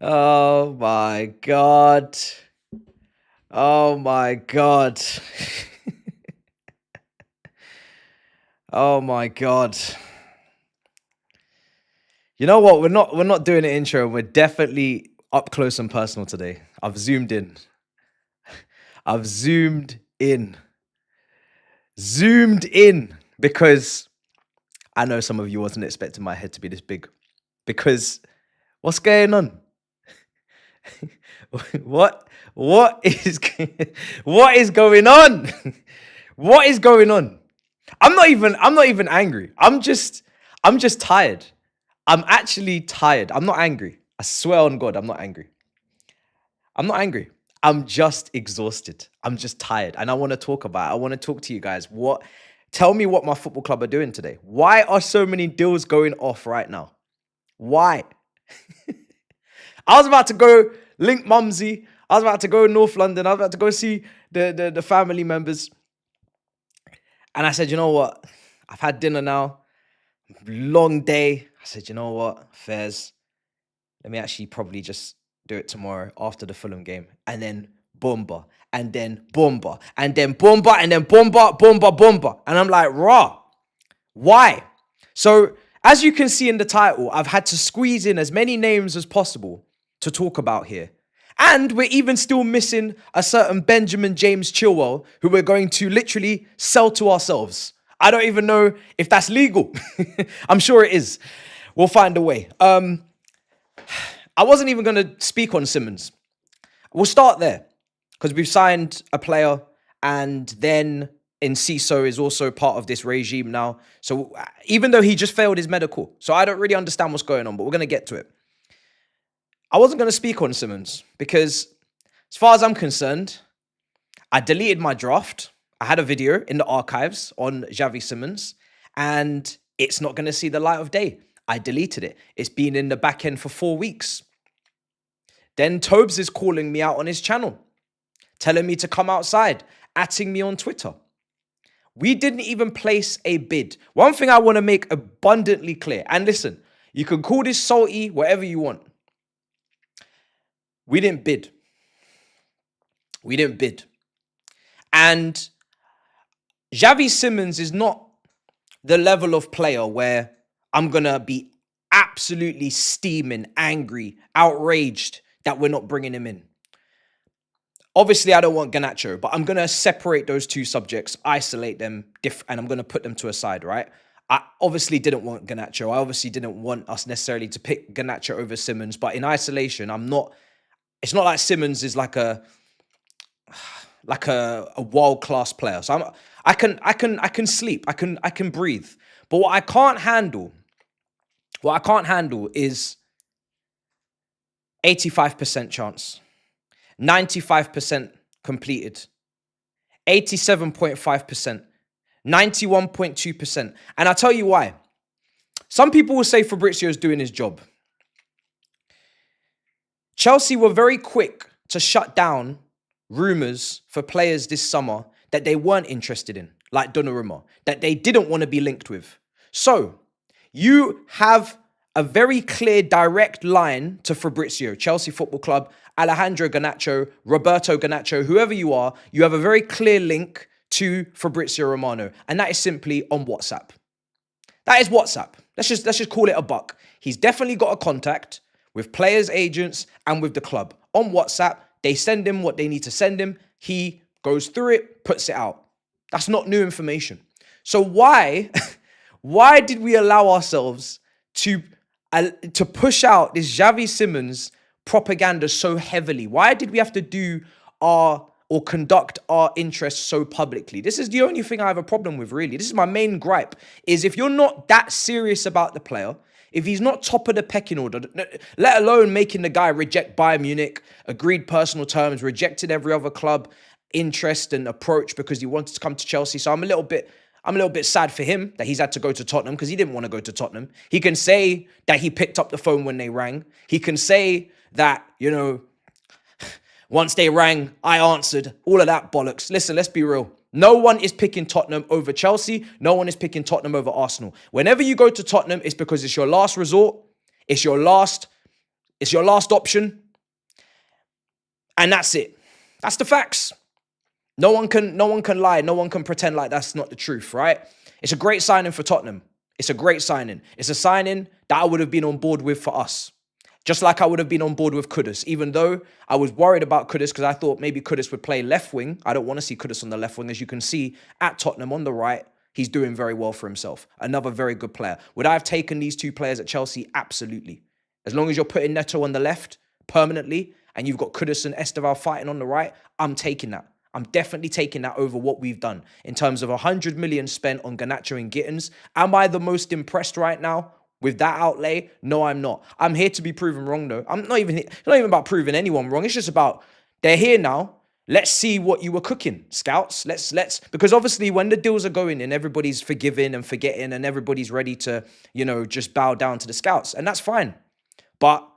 Oh my God. Oh my God. Oh my God. You know what? We're not doing an intro. We're definitely up close and personal today. I've zoomed in. I've zoomed in. Zoomed in because I know some of you wasn't expecting my head to be this big. Because what's going on? What is what is going on? What is going on? I'm not even angry. I'm just tired. I'm actually tired. I'm not angry. I swear on God, I'm not angry. I'm not angry. I'm just exhausted. I'm just tired. And I want to talk about it. I want to talk to you guys. Tell me what my football club are doing today. Why are so many deals going off right now? Why? I was about to go link Mumsy. I was about to go North London. I was about to go see the family members. And I said, you know what? I've had dinner now. Long day. I said, you know what? Fairs. Let me actually probably just do it tomorrow after the Fulham game. And then bomba. And then bomba. And then bomba. And then bomba, bomba, bomba. And I'm like, rah. Why? So, as you can see in the title, I've had to squeeze in as many names as possible to talk about here. And we're even still missing a certain Benjamin James Chilwell, who we're going to literally sell to ourselves. I don't even know if that's legal. I'm sure it is. We'll find a way. I wasn't even going to speak on Simmons. We'll start there because we've signed a player and then Enciso is also part of this regime now. So even though he just failed his medical, so I don't really understand what's going on, but we're going to get to it. I wasn't going to speak on Simmons because as far as I'm concerned, I deleted my draft. I had a video in the archives on Xavi Simmons and it's not going to see the light of day. I deleted it. It's been in the back end for 4 weeks. Then Tobes is calling me out on his channel, telling me to come outside, atting me on Twitter. We didn't even place a bid. One thing I want to make abundantly clear, and listen, you can call this salty, whatever you want. We didn't bid. We didn't bid. And Xavi Simmons is not the level of player where I'm going to be absolutely steaming, angry, outraged that we're not bringing him in. Obviously, I don't want Garnacho, but I'm going to separate those two subjects, isolate them, and I'm going to put them to a side, right? I obviously didn't want Garnacho. I obviously didn't want us necessarily to pick Garnacho over Simmons, but in isolation, it's not like Simmons is like a world-class player. So I can sleep. I can breathe. But what I can't handle is 85% chance, 95% completed, 87.5%, 91.2%. And I'll tell you why. Some people will say Fabrizio is doing his job. Chelsea were very quick to shut down rumours for players this summer that they weren't interested in, like Donnarumma, that they didn't want to be linked with. So, you have a very clear, direct line to Fabrizio, Chelsea Football Club, Alejandro Garnacho, Roberto Garnacho, whoever you are, you have a very clear link to Fabrizio Romano, and that is simply on WhatsApp. That is WhatsApp. Let's just call it a buck. He's definitely got a contact with players' agents and with the club. On WhatsApp, they send him what they need to send him. He goes through it, puts it out. That's not new information. So why did we allow ourselves to push out this Xavi Simmons propaganda so heavily? Why did we have to conduct our interests so publicly? This is the only thing I have a problem with, really. This is my main gripe, is if you're not that serious about the player, if he's not top of the pecking order, let alone making the guy reject Bayern Munich, agreed personal terms, rejected every other club interest and approach because he wanted to come to Chelsea. So I'm a little bit sad for him that he's had to go to Tottenham because he didn't want to go to Tottenham. He can say that he picked up the phone when they rang. He can say that, once they rang, I answered. All of that bollocks. Listen, let's be real. No one is picking Tottenham over Chelsea. No one is picking Tottenham over Arsenal. Whenever you go to Tottenham, it's because it's your last resort. It's your last It's your last option. And that's it. That's the facts. No one can lie. No one can pretend like that's not the truth, right? It's a great signing for Tottenham. It's a great signing. It's a signing that I would have been on board with for us. Just like I would have been on board with Kudus, even though I was worried about Kudus because I thought maybe Kudus would play left wing. I don't want to see Kudus on the left wing. As you can see at Tottenham on the right, he's doing very well for himself. Another very good player. Would I have taken these two players at Chelsea? Absolutely. As long as you're putting Neto on the left permanently and you've got Kudus and Esteval fighting on the right, I'm taking that. I'm definitely taking that over what we've done. In terms of 100 million spent on Garnacho and Gittins, am I the most impressed right now with that outlay? No, I'm not. I'm here to be proven wrong, though. It's not even about proving anyone wrong. It's just about they're here now. Let's see what you were cooking, scouts. Let's because obviously when the deals are going in, everybody's forgiving and forgetting, and everybody's ready to, just bow down to the scouts, and that's fine. But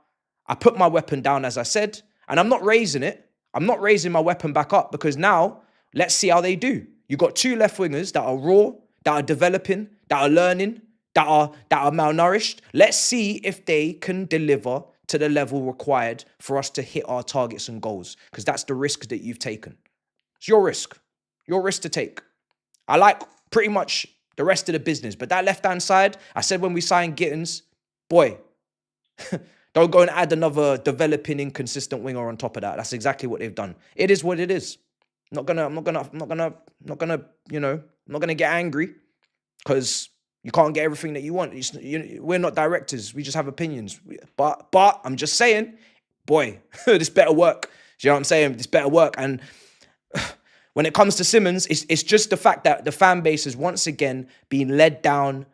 I put my weapon down, as I said, and I'm not raising it. I'm not raising my weapon back up because now let's see how they do. You got two left wingers that are raw, that are developing, that are learning, that are malnourished. Let's see if they can deliver to the level required for us to hit our targets and goals, because that's the risk that you've taken. It's your risk to take. I like pretty much the rest of the business, but that left-hand side, I said when we signed Gittins, boy, don't go and add another developing inconsistent winger on top of that. That's exactly what they've done. It is what it is. I'm not gonna get angry because you can't get everything that you want. We're not directors. We just have opinions. But I'm just saying, boy, this better work. Do you know what I'm saying? This better work. And when it comes to Simmons, it's just the fact that the fan base has once again been led down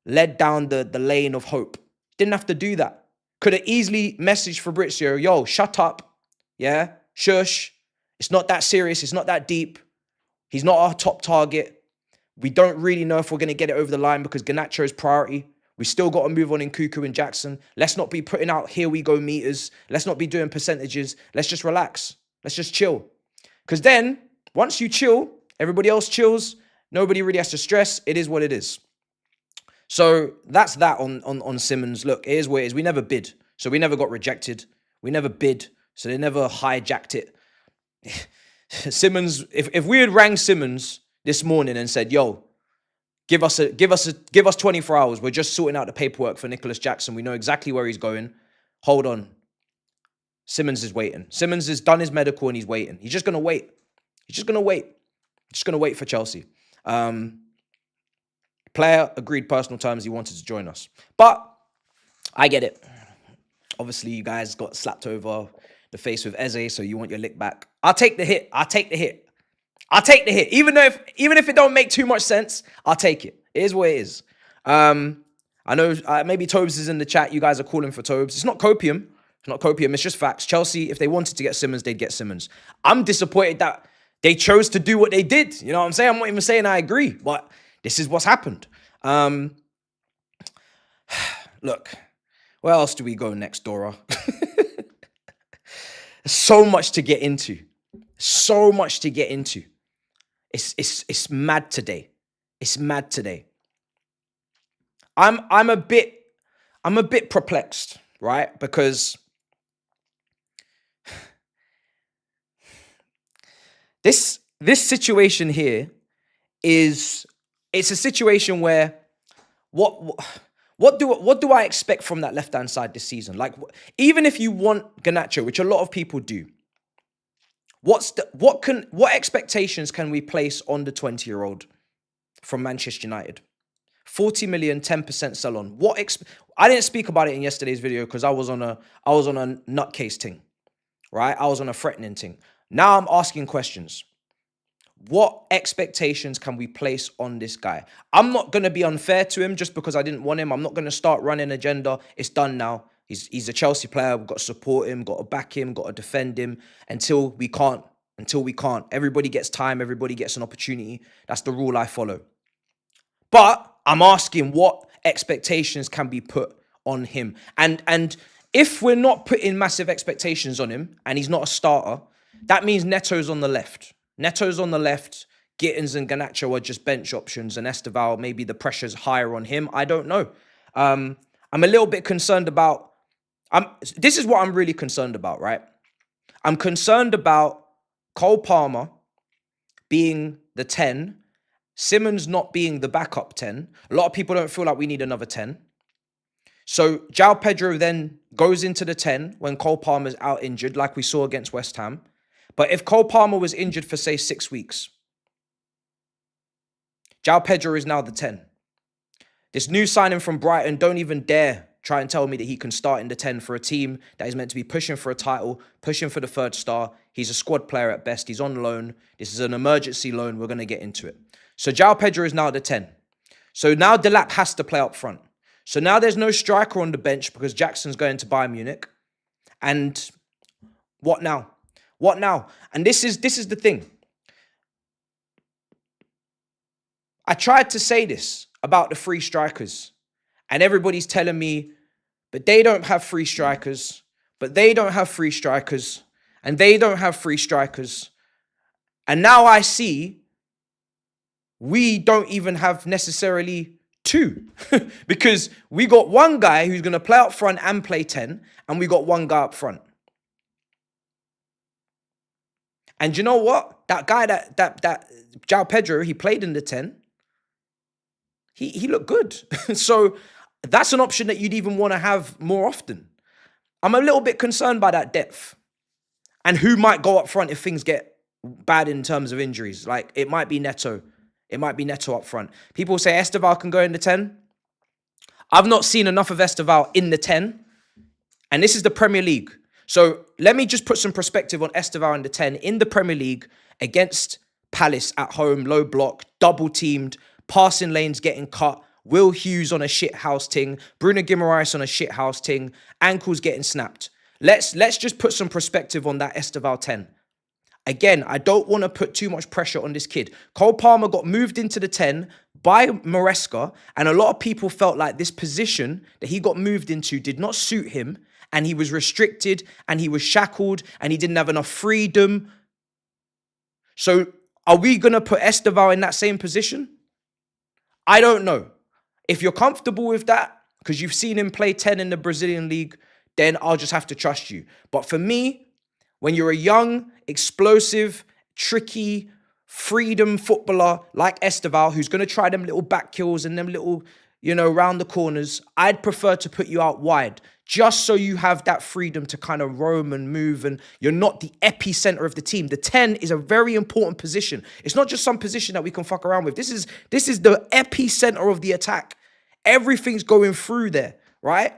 the lane of hope. Didn't have to do that. Could have easily messaged Fabrizio, yo, shut up. Yeah, shush. It's not that serious. It's not that deep. He's not our top target. We don't really know if we're going to get it over the line because Garnacho is priority. We still got to move on in Cuckoo and Jackson. Let's not be putting out here we go meters. Let's not be doing percentages. Let's just relax. Let's just chill. Because then, once you chill, everybody else chills. Nobody really has to stress. It is what it is. So that's that on Simmons. Look, it is what it is. We never bid. So we never got rejected. We never bid. So they never hijacked it. Simmons, if we had rang Simmons this morning and said, yo, give us 24 hours. We're just sorting out the paperwork for Nicholas Jackson. We know exactly where he's going. Hold on. Simmons is waiting. Simmons has done his medical and he's waiting. He's just going to wait. He's just going to wait. Just going to wait for Chelsea. Player agreed personal terms. He wanted to join us. But I get it. Obviously, you guys got slapped over the face with Eze, so you want your lick back. I'll take the hit. Even if it don't make too much sense, I'll take it. It is what it is. I know maybe Tobes is in the chat. You guys are calling for Tobes. It's not copium. It's just facts. Chelsea, if they wanted to get Simmons, they'd get Simmons. I'm disappointed that they chose to do what they did. You know what I'm saying? I'm not even saying I agree, but this is what's happened. Look, where else do we go next, Dora? So much to get into. It's mad today. I'm a bit perplexed, right? Because this situation here it's a situation where what do I expect from that left-hand side this season? Like, even if you want Garnacho, which a lot of people do, what expectations can we place on the 20-year-old from Manchester United? 40 million, 10% sell on. I didn't speak about it in yesterday's video because I was on a nutcase thing, right? I was on a threatening thing. Now I'm asking questions. What expectations can we place on this guy? I'm not going to be unfair to him just because I didn't want him. I'm not going to start running agenda. It's done now. He's a Chelsea player. We've got to support him, got to back him, got to defend him until we can't. Everybody gets time. Everybody gets an opportunity. That's the rule I follow. But I'm asking what expectations can be put on him. And if we're not putting massive expectations on him and he's not a starter, that means Neto's on the left. Gittins and Garnacho are just bench options, and Esteval, maybe the pressure's higher on him. I don't know. I'm a little bit concerned about This is what I'm really concerned about, right? I'm concerned about Cole Palmer being the 10, Simmons not being the backup 10. A lot of people don't feel like we need another 10. So João Pedro then goes into the 10 when Cole Palmer's out injured, like we saw against West Ham. But if Cole Palmer was injured for, say, 6 weeks, João Pedro is now the 10. This new signing from Brighton, don't even dare try and tell me that he can start in the 10 for a team that is meant to be pushing for a title, pushing for the third star. He's a squad player at best. He's on loan. This is an emergency loan. We're going to get into it. So João Pedro is now the 10. So now Delap has to play up front. So now there's no striker on the bench because Jackson's going to Bayern Munich. And what now? What now? And this is the thing. I tried to say this about the free strikers. And everybody's telling me, but they don't have free strikers. But they don't have free strikers. And they don't have free strikers. And now I see we don't even have necessarily two. Because we got one guy who's going to play up front and play 10. And we got one guy up front. And you know what? That guy, that João Pedro, he played in the 10. He looked good. So that's an option that you'd even want to have more often. I'm a little bit concerned by that depth. And who might go up front if things get bad in terms of injuries. Like, it might be Neto. It might be Neto up front. People say Esteval can go in the 10. I've not seen enough of Esteval in the 10. And this is the Premier League. So let me just put some perspective on Esteval in the 10. In the Premier League, against Palace at home, low block, double teamed, passing lanes getting cut, Will Hughes on a shit house ting, Bruno Guimaraes on a shit house ting, ankles getting snapped. Let's just put some perspective on that Esteval 10. Again, I don't want to put too much pressure on this kid. Cole Palmer got moved into the 10 by Maresca, and a lot of people felt like this position that he got moved into did not suit him, and he was restricted, and he was shackled, and he didn't have enough freedom. So are we going to put Esteval in that same position? I don't know. If you're comfortable with that, because you've seen him play 10 in the Brazilian league, then I'll just have to trust you. But for me, when you're a young, explosive, tricky, freedom footballer like Esteval, who's going to try them little back kills and them little, round the corners, I'd prefer to put you out wide, just so you have that freedom to kind of roam and move, and you're not the epicenter of the team. The 10 is a very important position. It's not just some position that we can fuck around with. This is the epicenter of the attack. Everything's going through there, right?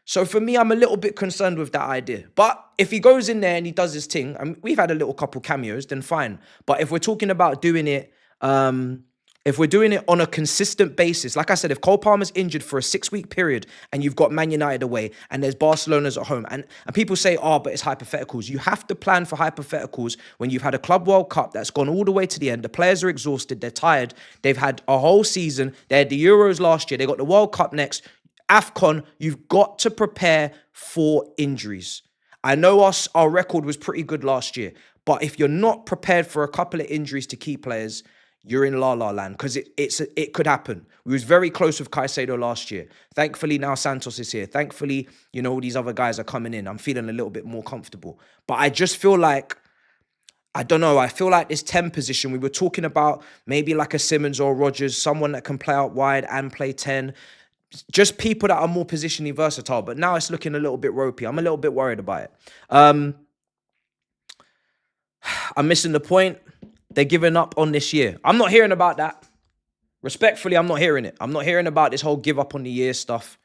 So for me, I'm a little bit concerned with that idea. But if he goes in there and he does his thing, we've had a little couple cameos, then fine. But if we're talking about doing it, if we're doing it on a consistent basis, like I said, if Cole Palmer's injured for a 6-week period and you've got Man United away and there's Barcelona's at home, and people say, but it's hypotheticals. You have to plan for hypotheticals when you've had a Club World Cup that's gone all the way to the end. The players are exhausted. They're tired. They've had a whole season. They had the Euros last year. They got the World Cup next. AFCON, you've got to prepare for injuries. I know our record was pretty good last year, but if you're not prepared for a couple of injuries to key players, you're in la-la land, because it could happen. We was very close with Caicedo last year. Thankfully, now Santos is here. Thankfully, all these other guys are coming in. I'm feeling a little bit more comfortable. But I just feel like, I don't know, I feel like this 10 position, we were talking about maybe like a Simmons or Rodgers, someone that can play out wide and play 10. Just people that are more positionally versatile. But now it's looking a little bit ropey. I'm a little bit worried about it. I'm missing the point. They're giving up on this year. I'm not hearing about that. Respectfully, I'm not hearing it. I'm not hearing about this whole give up on the year stuff.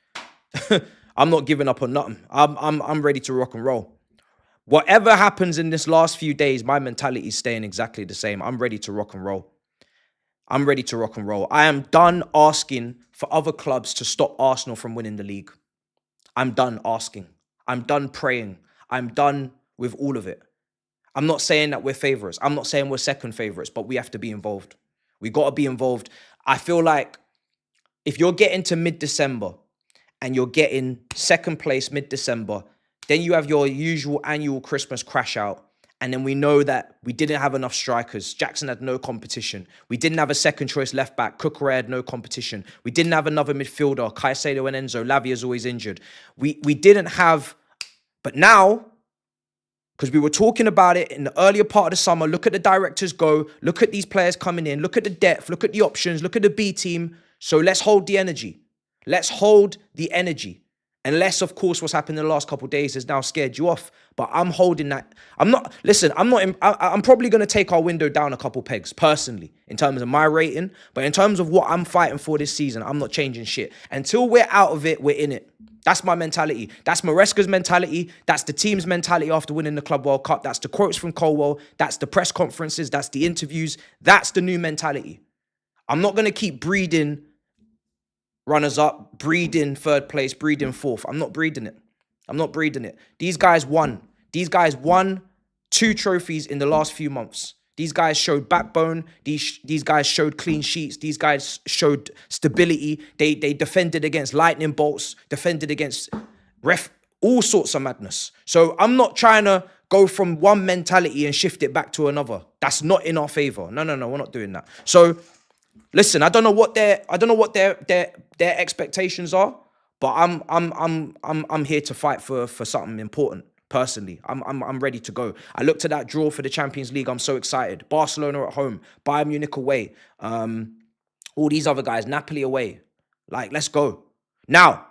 I'm not giving up on nothing. I'm ready to rock and roll. Whatever happens in this last few days, my mentality is staying exactly the same. I'm ready to rock and roll. I'm ready to rock and roll. I am done asking for other clubs to stop Arsenal from winning the league. I'm done asking. I'm done praying. I'm done with all of it. I'm not saying that we're favourites. I'm not saying we're second favourites, but we have to be involved. We got to be involved. I feel like if you're getting to mid-December and you're getting second place mid-December, then you have your usual annual Christmas crash out. And then we know that we didn't have enough strikers. Jackson had no competition. We didn't have a second choice left back. Cucurella had no competition. We didn't have another midfielder. Caicedo and Enzo. Lavia's always injured. We didn't have But now, because we were talking about it in the earlier part of the summer, look at the directors go, look at these players coming in, look at the depth, look at the options, look at the B team. So let's hold the energy. Let's hold the energy. Unless, of course, what's happened in the last couple of days has now scared you off. But I'm holding that. I'm probably going to take our window down a couple pegs, personally, in terms of my rating. But in terms of what I'm fighting for this season, I'm not changing shit. Until we're out of it, we're in it. That's my mentality. That's Maresca's mentality. That's the team's mentality after winning the Club World Cup. That's the quotes from Colwell. That's the press conferences. That's the interviews. That's the new mentality. I'm not going to keep breeding runners up, breeding third place, breeding fourth. I'm not breeding it. I'm not breeding it. These guys won. These guys won 2 trophies in the last few months. These guys showed backbone. These guys showed clean sheets. These guys showed stability. They defended against lightning bolts, defended against all sorts of madness. So I'm not trying to go from one mentality and shift it back to another. That's not in our favor. No, we're not doing that. So listen, I don't know what their expectations are, but I'm here to fight for something important. Personally, I'm ready to go. I looked at that draw for the Champions League. I'm so excited. Barcelona at home, Bayern Munich away, all these other guys, Napoli away. Like, let's go. Now,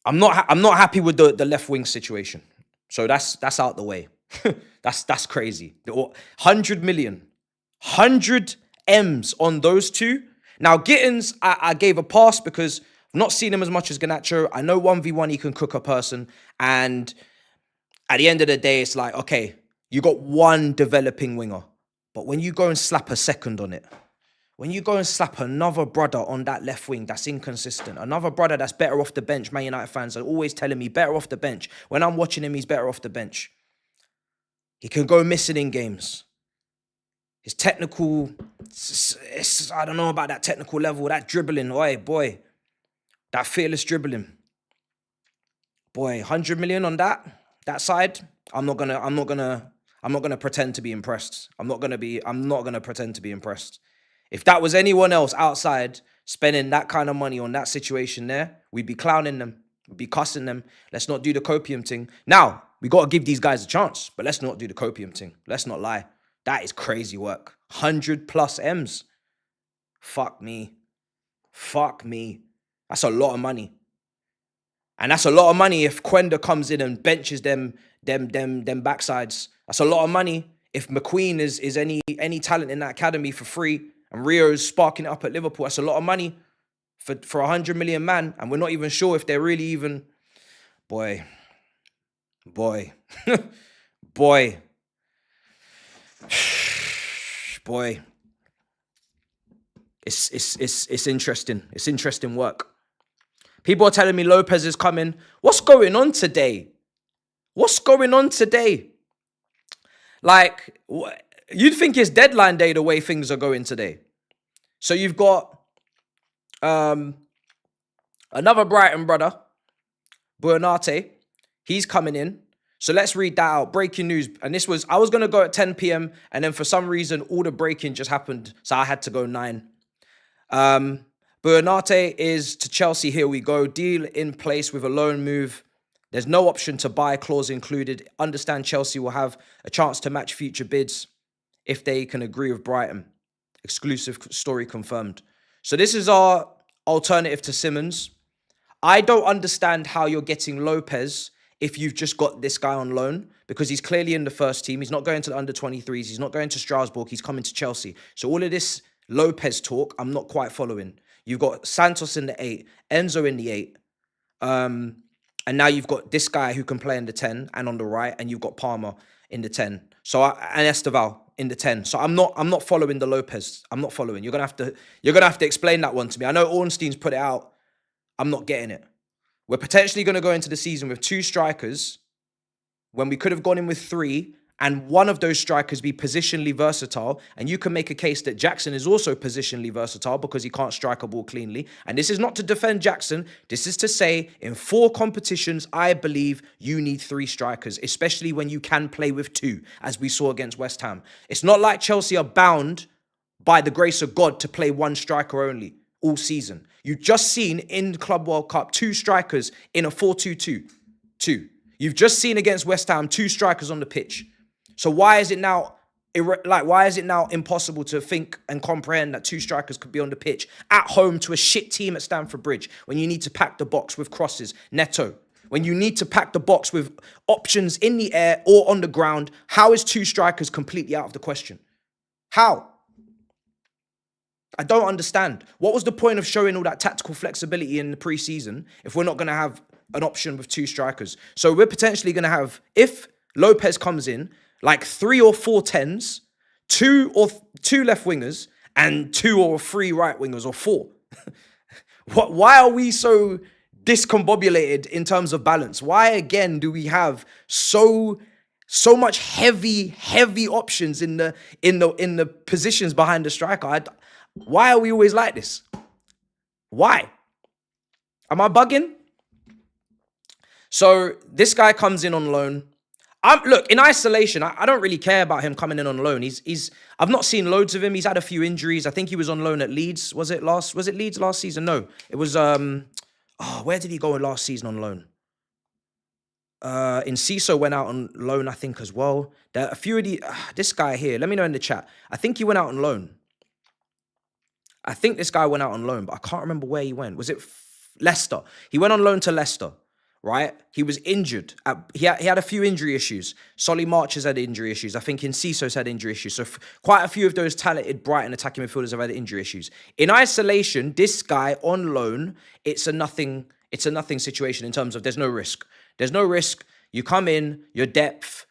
I'm not happy with the left wing situation. So that's out the way. that's crazy. 100 million, 100 M's on those two. Now, Gittins, I gave a pass because I've not seen him as much as Garnacho. I know 1v1 he can cook a person. And at the end of the day, it's like, okay, you got one developing winger. But when you go and slap a second on it, when you go and slap another brother on that left wing that's inconsistent, another brother that's better off the bench, Man United fans are always telling me better off the bench. When I'm watching him, he's better off the bench. He can go missing in games. His technical, I don't know about that technical level, that dribbling, boy. That fearless dribbling. Boy, 100 million on that side. I'm not gonna pretend to be impressed. I'm not gonna pretend to be impressed. If that was anyone else outside spending that kind of money on that situation there, we'd be clowning them. We'd be cussing them. Let's not do the copium thing. Now, we got to give these guys a chance, but let's not do the copium thing. Let's not lie. That is crazy work. 100 plus M's. Fuck me. That's a lot of money. And that's a lot of money if Quenda comes in and benches them backsides. That's a lot of money if McQueen is any talent in that academy for free and Rio's sparking it up at Liverpool. That's a lot of money for 100 million man. And we're not even sure if they're really even... Boy. It's interesting. It's interesting work. People are telling me Lopez is coming. What's going on today? Like, you'd think it's deadline day the way things are going today. So you've got another Brighton brother, Buonanotte. He's coming in. So let's read that out. Breaking news. And I was going to go at 10 p.m. And then for some reason, all the breaking just happened. So I had to go 9. Buonanotte is to Chelsea. Here we go. Deal in place with a loan move. There's no option to buy clause included. Understand Chelsea will have a chance to match future bids if they can agree with Brighton. Exclusive story confirmed. So this is our alternative to Simmons. I don't understand how you're getting Lopez if you've just got this guy on loan, because he's clearly in the first team. He's not going to the under-23s. He's not going to Strasbourg. He's coming to Chelsea. So all of this Lopez talk, I'm not quite following. You've got Santos in the 8, Enzo in the 8. And now you've got this guy who can play in the 10 and on the right, and you've got Palmer in the 10. And Esteval in the 10. So I'm not following the Lopez. I'm not following. You're gonna have to explain that one to me. I know Ornstein's put it out. I'm not getting it. We're potentially going to go into the season with 2 strikers when we could have gone in with 3, and one of those strikers be positionally versatile. And you can make a case that Jackson is also positionally versatile because he can't strike a ball cleanly. And this is not to defend Jackson. This is to say, in 4 competitions, I believe you need 3 strikers, especially when you can play with 2, as we saw against West Ham. It's not like Chelsea are bound by the grace of God to play 1 striker only. all season. You've just seen in the Club World Cup 2 strikers in a 4-2-2. You've just seen against West Ham 2 strikers on the pitch. So why is it now impossible to think and comprehend that 2 strikers could be on the pitch at home to a shit team at Stamford Bridge when you need to pack the box with crosses, Neto? When you need to pack the box with options in the air or on the ground, how is 2 strikers completely out of the question? How? I don't understand. What was the point of showing all that tactical flexibility in the preseason if we're not going to have an option with 2 strikers? So we're potentially going to have, if Lopez comes in, like 3 or 4 10s, 2 left wingers, and 2 or 3 right wingers, or 4. Why are we so discombobulated in terms of balance? Why again do we have so much heavy options in the positions behind the striker? Why are we always like this? Why? Am I bugging? So this guy comes in on loan. Look, in isolation, I don't really care about him coming in on loan. I've not seen loads of him. He's had a few injuries. I think he was on loan at Leeds. Was it Leeds last season? No, it was where did he go last season on loan? Enciso went out on loan, I think, as well. There are a few of this guy here. Let me know in the chat. I think he went out on loan. I think this guy went out on loan, but I can't remember where he went. Was it Leicester? He went on loan to Leicester, right? He was injured. He had a few injury issues. Solly March has had injury issues. I think Enciso's had injury issues. So quite a few of those talented Brighton attacking midfielders have had injury issues. In isolation, this guy on loan, it's a nothing situation in terms of there's no risk. There's no risk. You come in, your depth.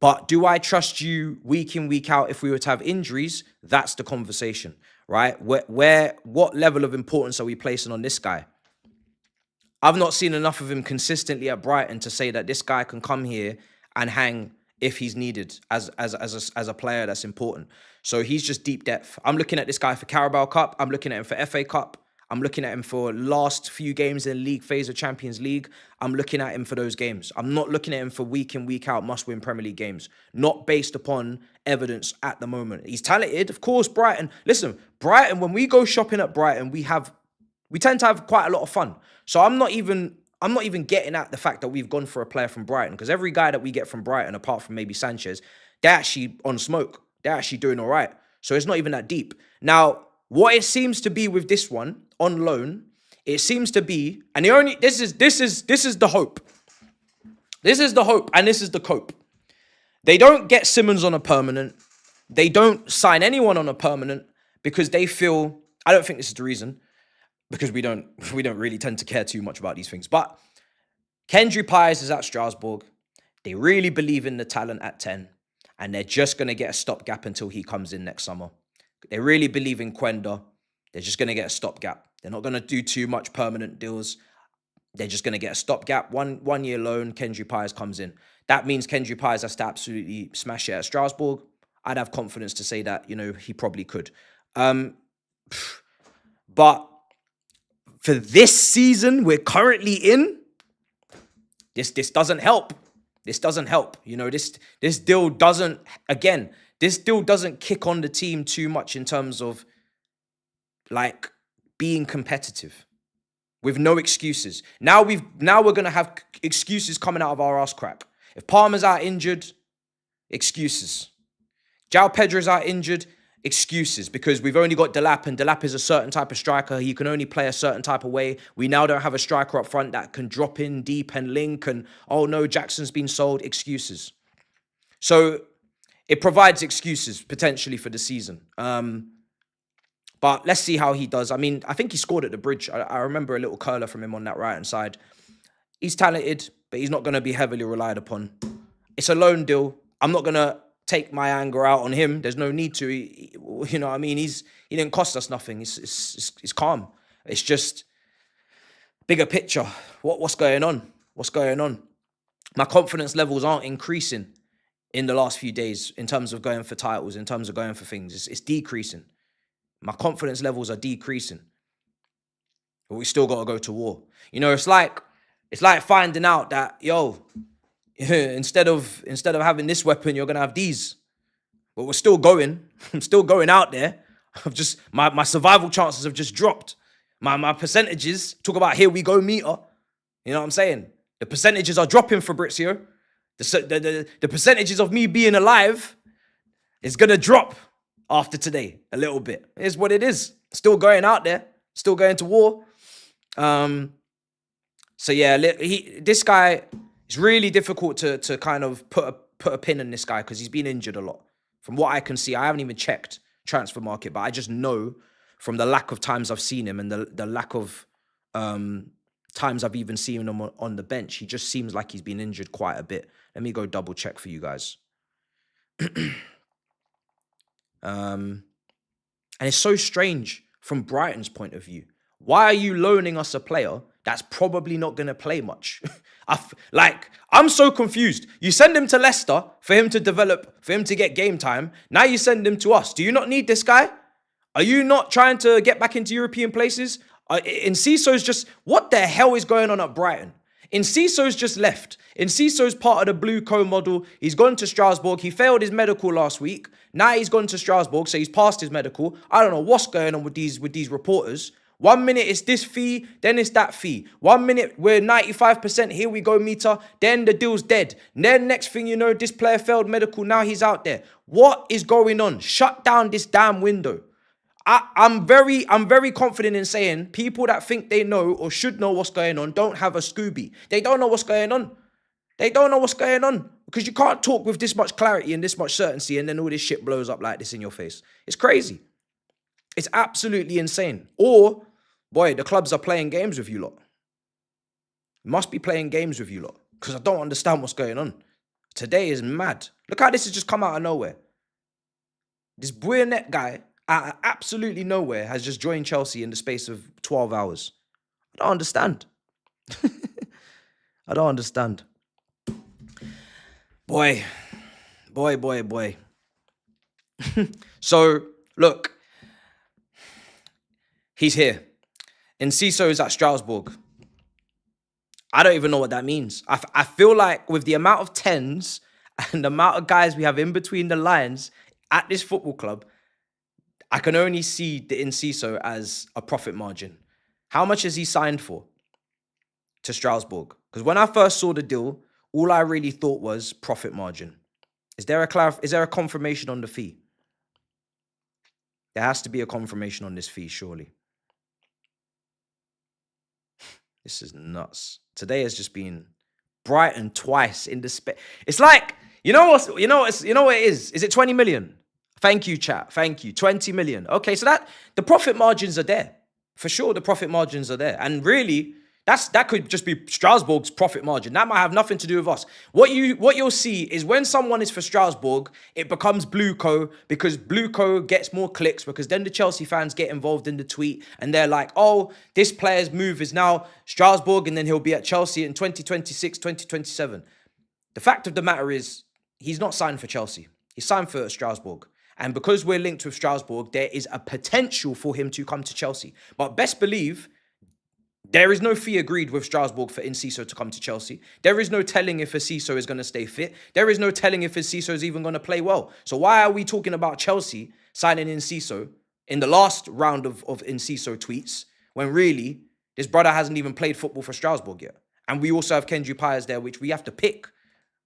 But do I trust you week in, week out if we were to have injuries? That's the conversation, right? What level of importance are we placing on this guy? I've not seen enough of him consistently at Brighton to say that this guy can come here and hang if he's needed as a player that's important. So he's just deep depth. I'm looking at this guy for Carabao Cup. I'm looking at him for FA Cup. I'm looking at him for last few games in the league phase of Champions League. I'm looking at him for those games. I'm not looking at him for week in, week out must-win Premier League games. Not based upon evidence at the moment. He's talented. Of course, Brighton. Listen, Brighton, when we go shopping at Brighton, we tend to have quite a lot of fun. So I'm not even getting at the fact that we've gone for a player from Brighton, because every guy that we get from Brighton, apart from maybe Sanchez, they're actually on smoke. They're actually doing all right. So it's not even that deep. Now, what it seems to be with this one on loan, it seems to be, and this is the hope. This is the hope, and this is the cope. They don't get Simmons on a permanent. They don't sign anyone on a permanent because they feel, I don't think this is the reason, because we don't really tend to care too much about these things. But Kendry Pires is at Strasbourg. They really believe in the talent at 10, and they're just going to get a stopgap until he comes in next summer. They really believe in Quenda. They're just going to get a stopgap. They're not going to do too much permanent deals. They're just going to get a stopgap. One year loan, Kendry Pires comes in. That means Kendry Pires has to absolutely smash it at Strasbourg. I'd have confidence to say that, he probably could. But for this season we're currently in, this doesn't help. This doesn't help. This deal doesn't kick on the team too much in terms of like being competitive with no excuses. Now we're going to have excuses coming out of our ass crack. If Palmer's out injured, excuses. João Pedro's out injured, excuses, because we've only got Delap, and Delap is a certain type of striker. He can only play a certain type of way. We now don't have a striker up front that can drop in deep and link, and oh no, Jackson's been sold, excuses. So it provides excuses potentially for the season. But let's see how he does. I mean, I think he scored at the Bridge. I remember a little curler from him on that right-hand side. He's talented, but he's not going to be heavily relied upon. It's a loan deal. I'm not going to take my anger out on him. There's no need to. He didn't cost us nothing. It's calm. It's just bigger picture. What's going on? What's going on? My confidence levels aren't increasing in the last few days in terms of going for titles, in terms of going for things. It's decreasing. My confidence levels are decreasing. But we still got to go to war. It's like finding out that, instead of having this weapon, you're going to have these. But we're still going. I'm still going out there. My survival chances have just dropped. My percentages, talk about here we go meter. You know what I'm saying? The percentages are dropping, Fabrizio. The percentages of me being alive is going to drop after today a little bit. It's what it is. Still going out there. Still going to war. So yeah, this guy, it's really difficult to kind of put a pin in this guy because he's been injured a lot. From what I can see, I haven't even checked transfer market, but I just know from the lack of times I've seen him and the lack of times I've even seen him on the bench, he just seems like he's been injured quite a bit. Let me go double check for you guys. And it's so strange from Brighton's point of view. Why are you loaning us a player that's probably not going to play much? I'm so confused. You send him to Leicester for him to develop, for him to get game time. Now you send him to us. Do you not need this guy? Are you not trying to get back into European places? Enciso's just... What the hell is going on at Brighton? Enciso's just left. Enciso's part of the BlueCo model. He's gone to Strasbourg. He failed his medical last week. Now he's gone to Strasbourg, so he's passed his medical. I don't know what's going on with these reporters. 1 minute it's this fee, then it's that fee. 1 minute we're 95%, here we go meter, then the deal's dead. Then next thing you know, this player failed medical, now he's out there. What is going on? Shut down this damn window. I'm very confident in saying people that think they know or should know what's going on don't have a Scooby. They don't know what's going on. They don't know what's going on. Because you can't talk with this much clarity and this much certainty and then all this shit blows up like this in your face. It's crazy. It's absolutely insane. Or, boy, the clubs are playing games with you lot. Must be playing games with you lot. Because I don't understand what's going on. Today is mad. Look how this has just come out of nowhere. This Buonanotte guy, out of absolutely nowhere, has just joined Chelsea in the space of 12 hours. I don't understand. I don't understand. Boy. So, look. He's here. Enciso is at Strasbourg. I don't even know what that means. I feel like with the amount of tens and the amount of guys we have in between the lines at this football club, I can only see the Enciso as a profit margin. How much has he signed for to Strasbourg? Because when I first saw the deal, all I really thought was profit margin. Is there a confirmation on the fee? There has to be a confirmation on this fee, surely. This is nuts. Today has just been Brighton twice in the space. It's like, you know what it is? Is it 20 million? Thank you, chat. Thank you. 20 million. Okay, so the profit margins are there. For sure, the profit margins are there. And really, that could just be Strasbourg's profit margin. That might have nothing to do with us. What you'll see is when someone is for Strasbourg, it becomes BlueCo because BlueCo gets more clicks because then the Chelsea fans get involved in the tweet and they're like, oh, this player's move is now Strasbourg and then he'll be at Chelsea in 2026, 2027. The fact of the matter is he's not signed for Chelsea. He's signed for Strasbourg. And because we're linked with Strasbourg, there is a potential for him to come to Chelsea. But best believe there is no fee agreed with Strasbourg for Enciso to come to Chelsea. There is no telling if Enciso is going to stay fit. There is no telling if Enciso is even going to play well. So why are we talking about Chelsea signing Enciso in the last round of Enciso tweets when really this brother hasn't even played football for Strasbourg yet? And we also have Kendry Pires there, which we have to pick.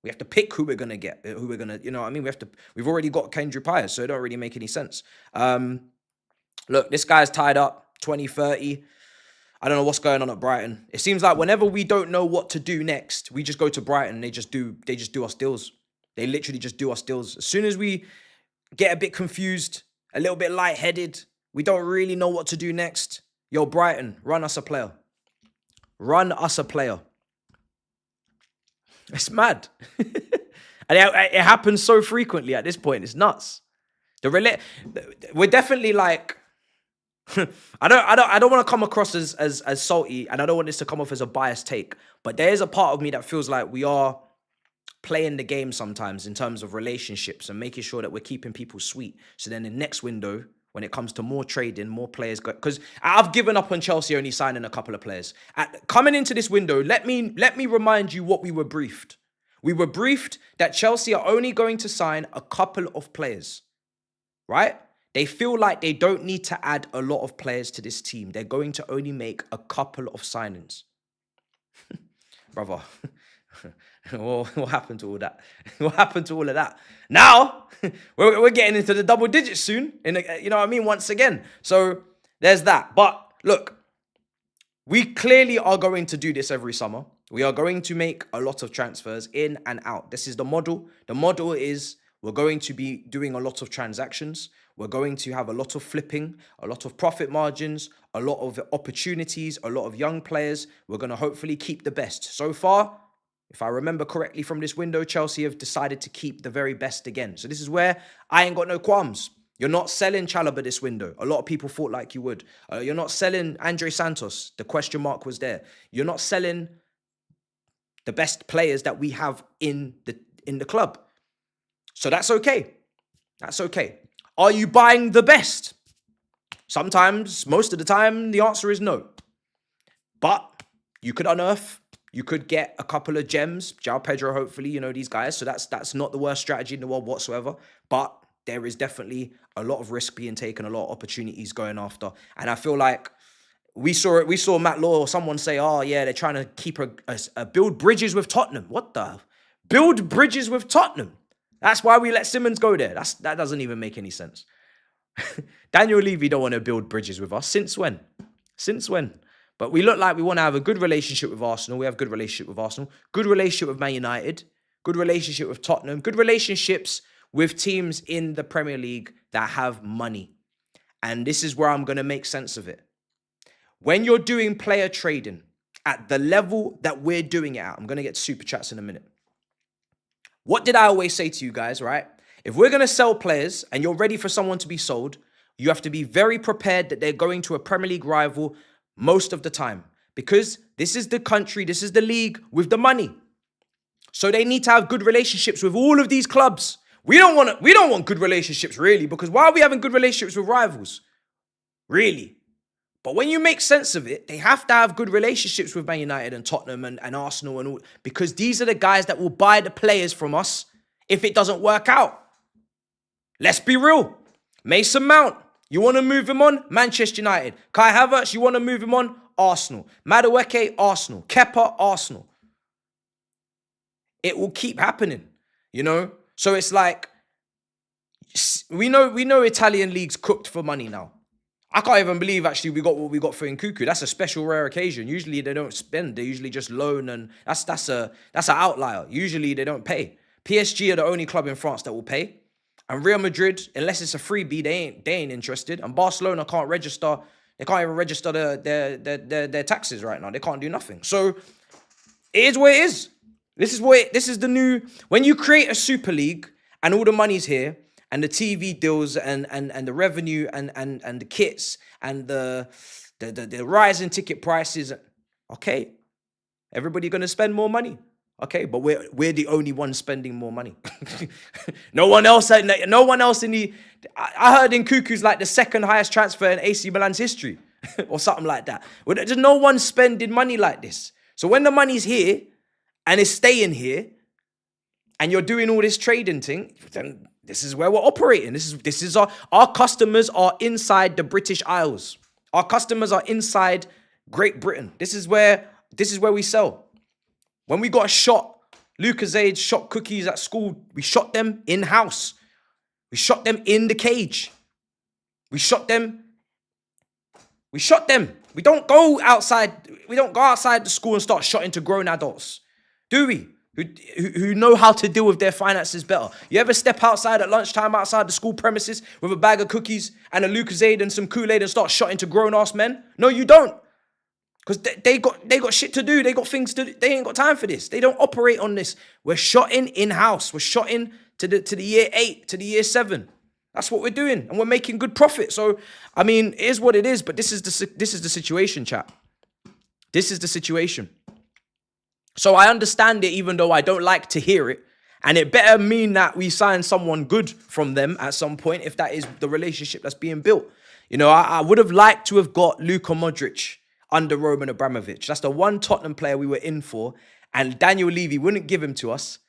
We have to pick who we're going to get, who we're going to, you know what I mean? We've already got Kendry Pires, so it don't really make any sense. Look, this guy's tied up, 2030. I don't know what's going on at Brighton. It seems like whenever we don't know what to do next, we just go to Brighton and they just do us deals. They literally just do us deals. As soon as we get a bit confused, a little bit lightheaded, we don't really know what to do next. Yo, Brighton, run us a player. Run us a player. It's mad. And it happens so frequently at this point. It's nuts. We're definitely like... I don't want to come across as salty, and I don't want this to come off as a biased take, but there is a part of me that feels like we are playing the game sometimes in terms of relationships and making sure that we're keeping people sweet. So then the next window, when it comes to more trading, more players go, because I've given up on Chelsea only signing a couple of players. Coming into this window, let me remind you what we were briefed. We were briefed that Chelsea are only going to sign a couple of players, right? They feel like they don't need to add a lot of players to this team. They're going to only make a couple of signings. Brother, what happened to all that? What happened to all of that? Now, we're getting into the double digits soon. You know what I mean? Once again. So there's that. But look, we clearly are going to do this every summer. We are going to make a lot of transfers in and out. This is the model. The model is we're going to be doing a lot of transactions. We're going to have a lot of flipping, a lot of profit margins, a lot of opportunities, a lot of young players. We're going to hopefully keep the best. So far, if I remember correctly from this window, Chelsea have decided to keep the very best again. So this is where I ain't got no qualms. You're not selling Chalobah this window. A lot of people thought like you would. You're not selling Andre Santos. The question mark was there. You're not selling the best players that we have in the club. So that's okay. That's okay. Are you buying the best? Sometimes, most of the time, the answer is no. But you could unearth, you could get a couple of gems, João Pedro, hopefully, you know, these guys. So that's not the worst strategy in the world whatsoever. But there is definitely a lot of risk being taken, a lot of opportunities going after. And I feel like we saw Matt Law or someone say, oh, yeah, they're trying to keep a build bridges with Tottenham. What the? Build bridges with Tottenham. That's why we let Simmons go there. That doesn't even make any sense. Daniel Levy don't want to build bridges with us. Since when? Since when? But we look like we want to have a good relationship with Arsenal. We have a good relationship with Arsenal. Good relationship with Man United. Good relationship with Tottenham. Good relationships with teams in the Premier League that have money. And this is where I'm going to make sense of it. When you're doing player trading at the level that we're doing it at, I'm going to get to Super Chats in a minute. What did I always say to you guys, right? If we're going to sell players and you're ready for someone to be sold, you have to be very prepared that they're going to a Premier League rival most of the time. Because this is the country, this is the league with the money. So they need to have good relationships with all of these clubs. We don't want good relationships, really, because why are we having good relationships with rivals? Really? But when you make sense of it, they have to have good relationships with Man United and Tottenham and Arsenal and all, because these are the guys that will buy the players from us if it doesn't work out. Let's be real. Mason Mount, you want to move him on? Manchester United. Kai Havertz, you want to move him on? Arsenal. Madueke, Arsenal. Kepa, Arsenal. It will keep happening, you know? So it's like, we know Italian leagues cooked for money now. I can't even believe, actually, we got what we got for Nkunku. That's a special, rare occasion. Usually, they don't spend. They usually just loan, and that's an outlier. Usually, they don't pay. PSG are the only club in France that will pay. And Real Madrid, unless it's a freebie, they ain't interested. And Barcelona can't register. They can't even register their taxes right now. They can't do nothing. So, it is what it is. This is the new... When you create a Super League, and all the money's here, and the TV deals and the revenue and the kits and the rising ticket prices. Okay, everybody gonna spend more money. Okay, but we're the only ones spending more money. No one else in the. I heard Nkunku's like the second highest transfer in AC Milan's history, or something like that. Well, there's no one spending money like this. So when the money's here and it's staying here, and you're doing all this trading thing, then this is where we're operating. This is our customers are inside the British Isles. Our customers are inside Great Britain. This is where we sell. When we got shot, Lucozade shot cookies at school, we shot them in-house. We shot them in the cage. We shot them. We don't go outside. We don't go outside the school and start shotting to grown adults, do we? Who know how to deal with their finances better. You ever step outside at lunchtime outside the school premises with a bag of cookies and a Lucozade and some Kool-Aid and start shotting to grown-ass men? No, you don't. Because they got shit to do. They got things to do. They ain't got time for this. They don't operate on this. We're shotting in-house. We're shotting to the year 8, to the year 7. That's what we're doing. And we're making good profit. So, I mean, it is what it is. But this is the situation, chat. This is the situation. So I understand it, even though I don't like to hear it. And it better mean that we sign someone good from them at some point, if that is the relationship that's being built. You know, I would have liked to have got Luka Modric under Roman Abramovich. That's the one Tottenham player we were in for. And Daniel Levy wouldn't give him to us.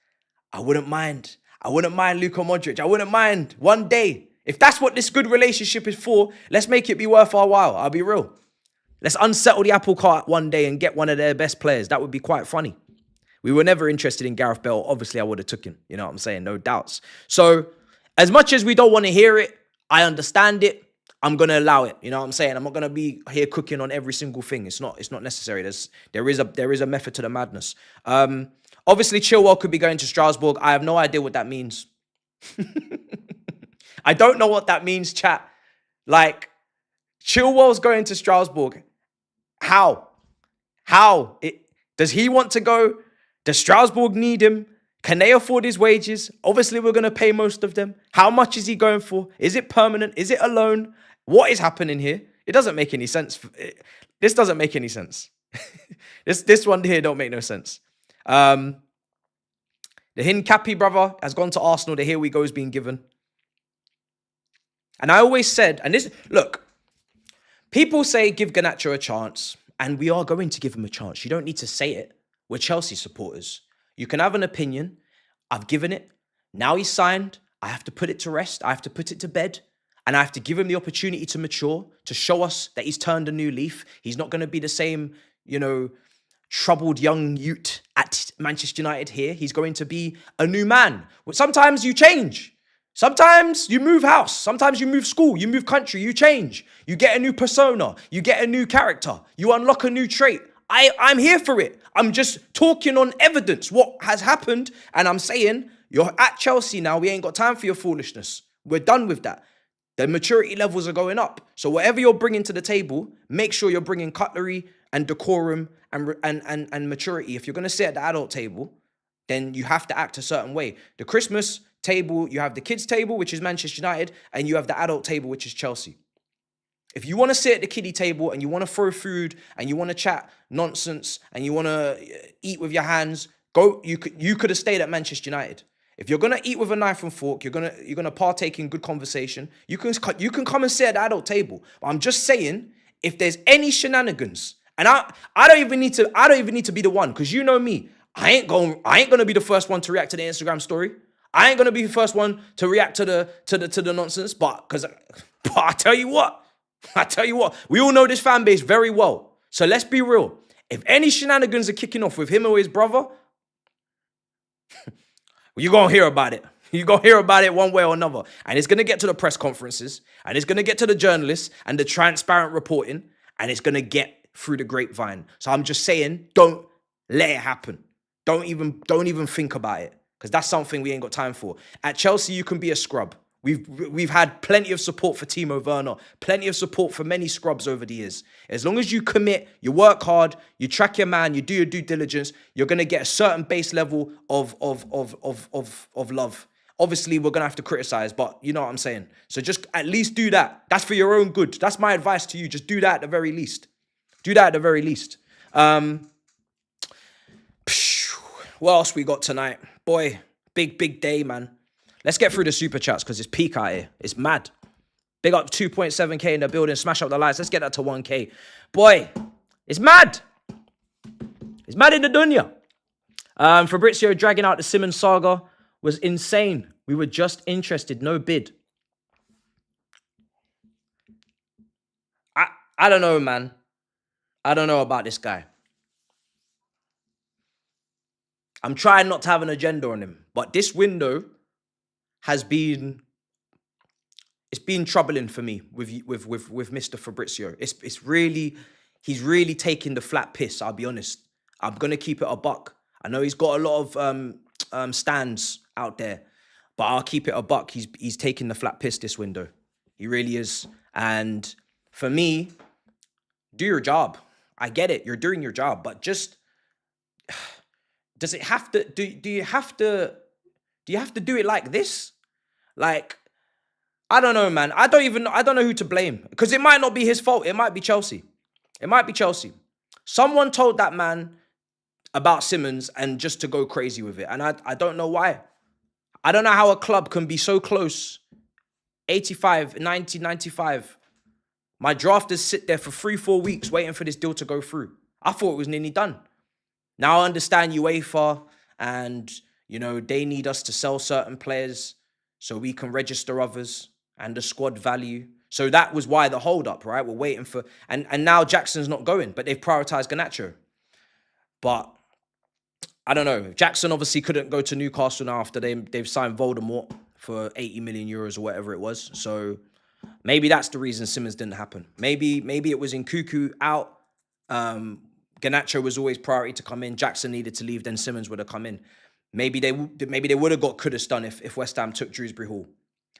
I wouldn't mind. I wouldn't mind Luka Modric. I wouldn't mind one day. If that's what this good relationship is for, let's make it be worth our while. I'll be real. Let's unsettle the apple cart one day and get one of their best players. That would be quite funny. We were never interested in Gareth Bale. Obviously, I would have took him. You know what I'm saying? No doubts. So, as much as we don't want to hear it, I understand it. I'm going to allow it. You know what I'm saying? I'm not going to be here cooking on every single thing. It's not necessary. There is a method to the madness. Obviously, Chilwell could be going to Strasbourg. I have no idea what that means. I don't know what that means, chat. Like, Chilwell's going to Strasbourg. How? Does he want to go? Does Strasbourg need him? Can they afford his wages? Obviously, we're going to pay most of them. How much is he going for? Is it permanent? Is it a loan? What is happening here? It doesn't make any sense. This doesn't make any sense. this one here don't make no sense. The Hincapi brother has gone to Arsenal. The here we go is being given. And I always said, and this, look, people say give Garnacho a chance, and we are going to give him a chance. You don't need to say it. We're Chelsea supporters. You can have an opinion. I've given it. Now he's signed. I have to put it to rest. I have to put it to bed. And I have to give him the opportunity to mature, to show us that he's turned a new leaf. He's not going to be the same, troubled young Ute at Manchester United here. He's going to be a new man. Sometimes you change. Sometimes you move house. Sometimes you move school. You move country. You change. You get a new persona. You get a new character. You unlock a new trait. I'm here for it. I'm just talking on evidence, what has happened. And I'm saying, you're at Chelsea now. We ain't got time for your foolishness. We're done with that. The maturity levels are going up. So whatever you're bringing to the table, make sure you're bringing cutlery and decorum and maturity. If you're going to sit at the adult table, then you have to act a certain way. The Christmas table, you have the kids table, which is Manchester United, and you have the adult table, which is Chelsea. If you want to sit at the kiddie table and you want to throw food and you want to chat nonsense and you want to eat with your hands, go. You could have stayed at Manchester United. If you're gonna eat with a knife and fork, you're gonna partake in good conversation. You can come and sit at the adult table. But I'm just saying, if there's any shenanigans, and I don't even need to be the one, because you know me, I ain't gonna be the first one to react to the Instagram story. I ain't gonna be the first one to react to the nonsense. But I tell you what, we all know this fan base very well. So let's be real. If any shenanigans are kicking off with him or his brother, you're going to hear about it. You're going to hear about it one way or another. And it's going to get to the press conferences. And it's going to get to the journalists and the transparent reporting. And it's going to get through the grapevine. So I'm just saying, don't let it happen. Don't even think about it. Because that's something we ain't got time for. At Chelsea, you can be a scrub. We've had plenty of support for Timo Werner. Plenty of support for many scrubs over the years. As long as you commit, you work hard, you track your man, you do your due diligence, you're going to get a certain base level of love. Obviously, we're going to have to criticize, but you know what I'm saying. So just at least do that. That's for your own good. That's my advice to you. Just do that at the very least. Do that at the very least. What else we got tonight? Boy, big day, man. Let's get through the super chats because it's peak out here. It's mad. Big up 2.7K in the building. Smash up the lights. Let's get that to 1K. Boy, it's mad. It's mad in the dunya. Fabrizio dragging out the Simmons saga was insane. We were just interested. No bid. I don't know, man. I don't know about this guy. I'm trying not to have an agenda on him. But this window has been, it's been troubling for me with Mr. Fabrizio. He's really taking the flat piss, I'll be honest. I'm going to keep it a buck. I know he's got a lot of stands out there, but I'll keep it a buck. He's taking the flat piss this window. He really is. And for me, do your job. I get it. You're doing your job, but just, does it have to, do you have to do it like this? Like, I don't know, man. I don't know who to blame. Because it might not be his fault. It might be Chelsea. It might be Chelsea. Someone told that man about Simmons and just to go crazy with it. And I don't know why. I don't know how a club can be so close. 85, 90, 95. My drafters sit there for 3-4 weeks waiting for this deal to go through. I thought it was nearly done. Now I understand UEFA and, they need us to sell certain players so we can register others. and the squad value. So that was why the hold up, right? We're waiting for, and now Jackson's not going, but they've prioritized Garnacho. But I don't know. Jackson obviously couldn't go to Newcastle now after they've signed Voldemort for 80 million euros or whatever it was. So maybe that's the reason Simmons didn't happen. Maybe it was Nkunku out. Garnacho was always priority to come in. Jackson needed to leave, then Simmons would have come in. Maybe they would have got could have done if West Ham took Shrewsbury Hall.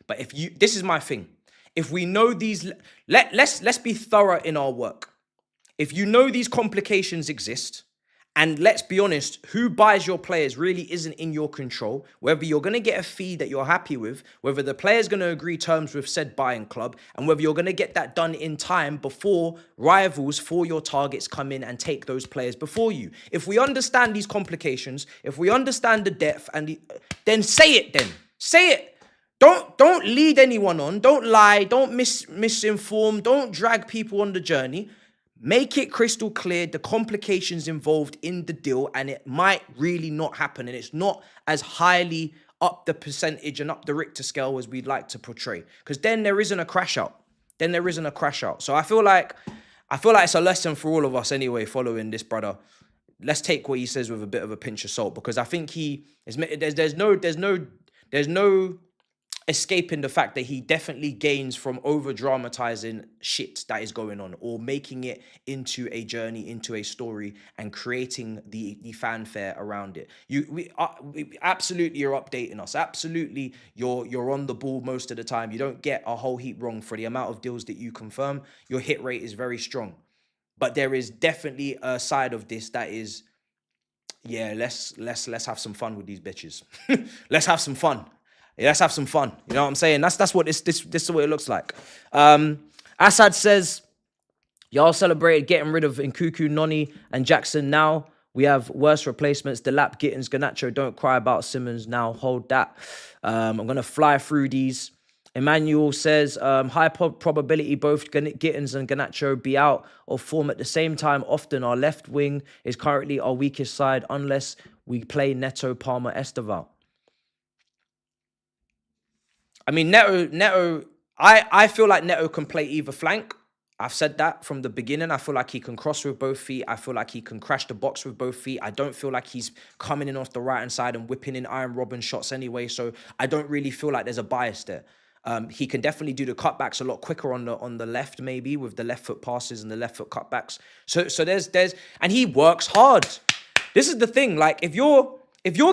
But this is my thing. If we know these, let's be thorough in our work. If you know these complications exist, and let's be honest, who buys your players really isn't in your control. Whether you're going to get a fee that you're happy with, whether the player's going to agree terms with said buying club, and whether you're going to get that done in time before rivals for your targets come in and take those players before you. If we understand these complications, if we understand the depth, then say it then. Say it. Don't lead anyone on. Don't lie. Don't misinform. Don't drag people on the journey. Make it crystal clear the complications involved in the deal, and it might really not happen. And it's not as highly up the percentage and up the Richter scale as we'd like to portray. Because then there isn't a crash out. So I feel like it's a lesson for all of us anyway, following this brother. Let's take what he says with a bit of a pinch of salt, because I think there's no escaping the fact that he definitely gains from over dramatizing shit that is going on, or making it into a journey, into a story, and creating the fanfare around it. We absolutely, you're updating us. Absolutely, you're on the ball most of the time. You don't get a whole heap wrong for the amount of deals that you confirm. Your hit rate is very strong, but there is definitely a side of this that is, yeah, let's have some fun with these bitches. Let's have some fun. Yeah, let's have some fun. You know what I'm saying? That's what this is what it looks like. Assad says, y'all celebrated getting rid of Nkunku, Noni, and Jackson. Now we have worse replacements. Delap, Gittins, Garnacho. Don't cry about Simmons now. Hold that. I'm going to fly through these. Emmanuel says, high probability both Gittins and Garnacho be out of form at the same time. Often our left wing is currently our weakest side unless we play Neto, Palmer, Esteval. I mean, Neto, I feel like Neto can play either flank. I've said that from the beginning. I feel like he can cross with both feet. I feel like he can crash the box with both feet. I don't feel like he's coming in off the right-hand side and whipping in Iron Robin shots anyway, so I don't really feel like there's a bias there. He can definitely do the cutbacks a lot quicker on the left, maybe, with the left foot passes and the left foot cutbacks. So there's and he works hard. This is the thing, like, if you're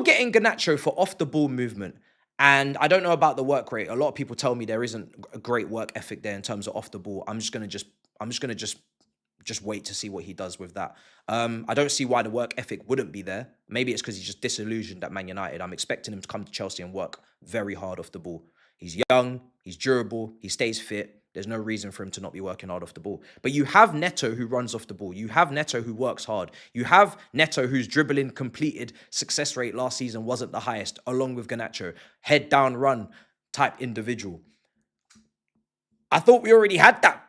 getting Garnacho for off the ball movement, and I don't know about the work rate. A lot of people tell me there isn't a great work ethic there in terms of off the ball. I'm just gonna wait to see what he does with that. I don't see why the work ethic wouldn't be there. Maybe it's because he's just disillusioned at Man United. I'm expecting him to come to Chelsea and work very hard off the ball. He's young, he's durable, he stays fit. There's no reason for him to not be working hard off the ball. But you have Neto who runs off the ball. You have Neto who works hard. You have Neto whose dribbling completed success rate last season wasn't the highest, along with Garnacho. Head down run type individual. I thought we already had that.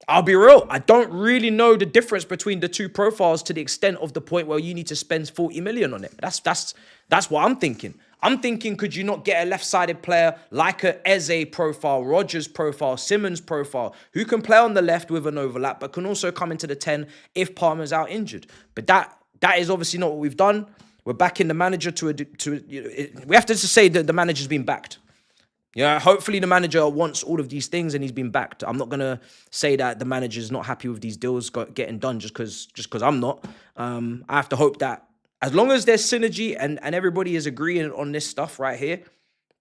I'll be real. I don't really know the difference between the two profiles to the extent of the point where you need to spend 40 million on it. That's what I'm thinking. I'm thinking, could you not get a left-sided player like a Eze profile, Rodgers profile, Simmons profile, who can play on the left with an overlap, but can also come into the 10 if Palmer's out injured? But that is obviously not what we've done. We're backing the manager we have to just say that the manager's been backed. Yeah, hopefully the manager wants all of these things and he's been backed. I'm not going to say that the manager's not happy with these deals getting done just because I'm not. I have to hope that as long as there's synergy and everybody is agreeing on this stuff right here,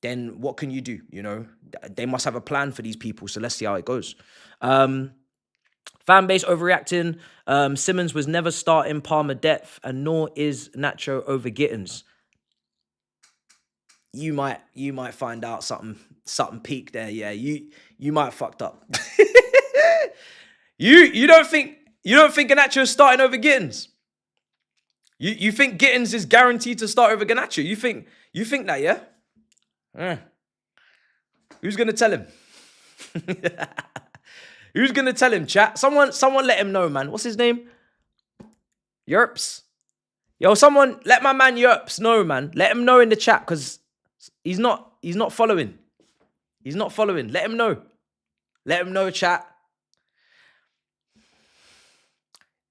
then what can you do? You know, they must have a plan for these people. So let's see how it goes. Fan base overreacting. Simmons was never starting Palmer depth, and nor is Nacho over Gittins. You might find out something peak there. Yeah, you might have fucked up. you don't think Garnacho is starting over Gittins? You think Gittins is guaranteed to start over Garnacho? You think that, yeah? Who's gonna tell him? Who's gonna tell him, chat? Someone let him know, man. What's his name? Yerps. Yo, someone let my man Yerps know, man. Let him know in the chat, because he's not following. He's not following. Let him know. Let him know, chat.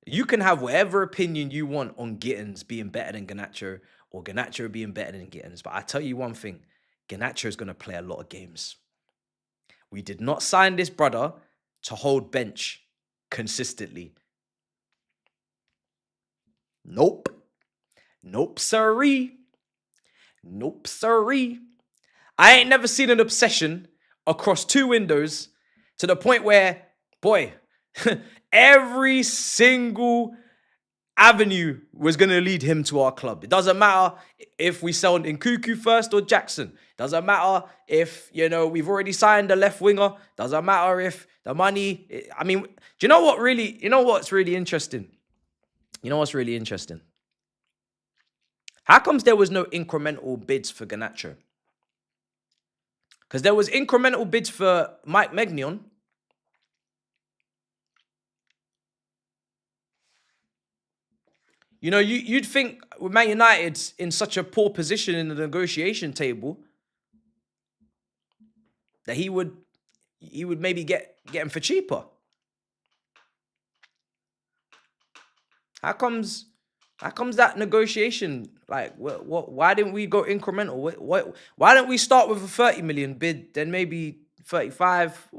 You can have whatever opinion you want on Gittins being better than Garnacho or Garnacho being better than Gittins. But I tell you one thing, Garnacho is going to play a lot of games. We did not sign this brother to hold bench consistently. Nope. Nope, sirree. Nope, sirree. I ain't never seen an obsession across 2 windows to the point where, boy, every single avenue was going to lead him to our club. It doesn't matter if we sell Nkunku first or Jackson. Doesn't matter if, we've already signed a left winger. Doesn't matter if the money... I mean, do you know what's really interesting? You know what's really interesting? How comes there was no incremental bids for Garnacho? Because there was incremental bids for Mike Maignan. You'd think with Man United in such a poor position in the negotiation table that he would maybe get him for cheaper. How comes that negotiation, like, why didn't we go incremental? Why didn't we start with a 30 million bid, then maybe 35?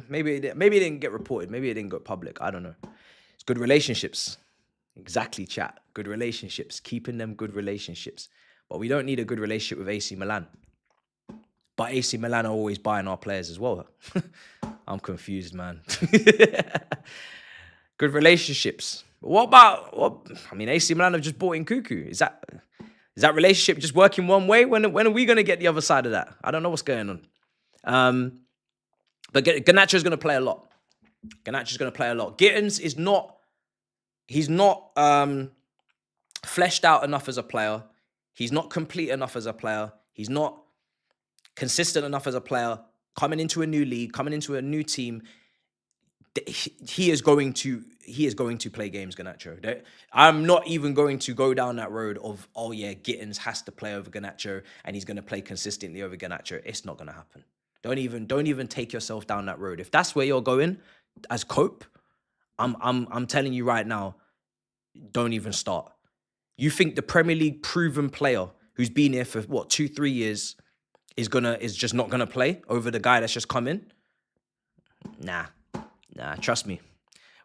Maybe it didn't get reported. Maybe it didn't go public. I don't know. It's good relationships. Exactly, chat. Good relationships. Keeping them good relationships. But we don't need a good relationship with AC Milan. But AC Milan are always buying our players as well. I'm confused, man. Good relationships. But what about... AC Milan have just bought in Nkunku. Is that relationship just working one way? When are we going to get the other side of that? I don't know what's going on. But Garnacho's going to play a lot. Gittins is not... He's not fleshed out enough as a player. He's not complete enough as a player. He's not consistent enough as a player. Coming into a new league, coming into a new team, he is going to play games, Garnacho. I'm not even going to go down that road of, Gittins has to play over Garnacho and he's going to play consistently over Garnacho. It's not going to happen. Don't even take yourself down that road. If that's where you're going as Cope, I'm telling you right now, don't even start. You think the Premier League proven player who's been here for 2-3 years is just not gonna play over the guy that's just come in? Nah, trust me.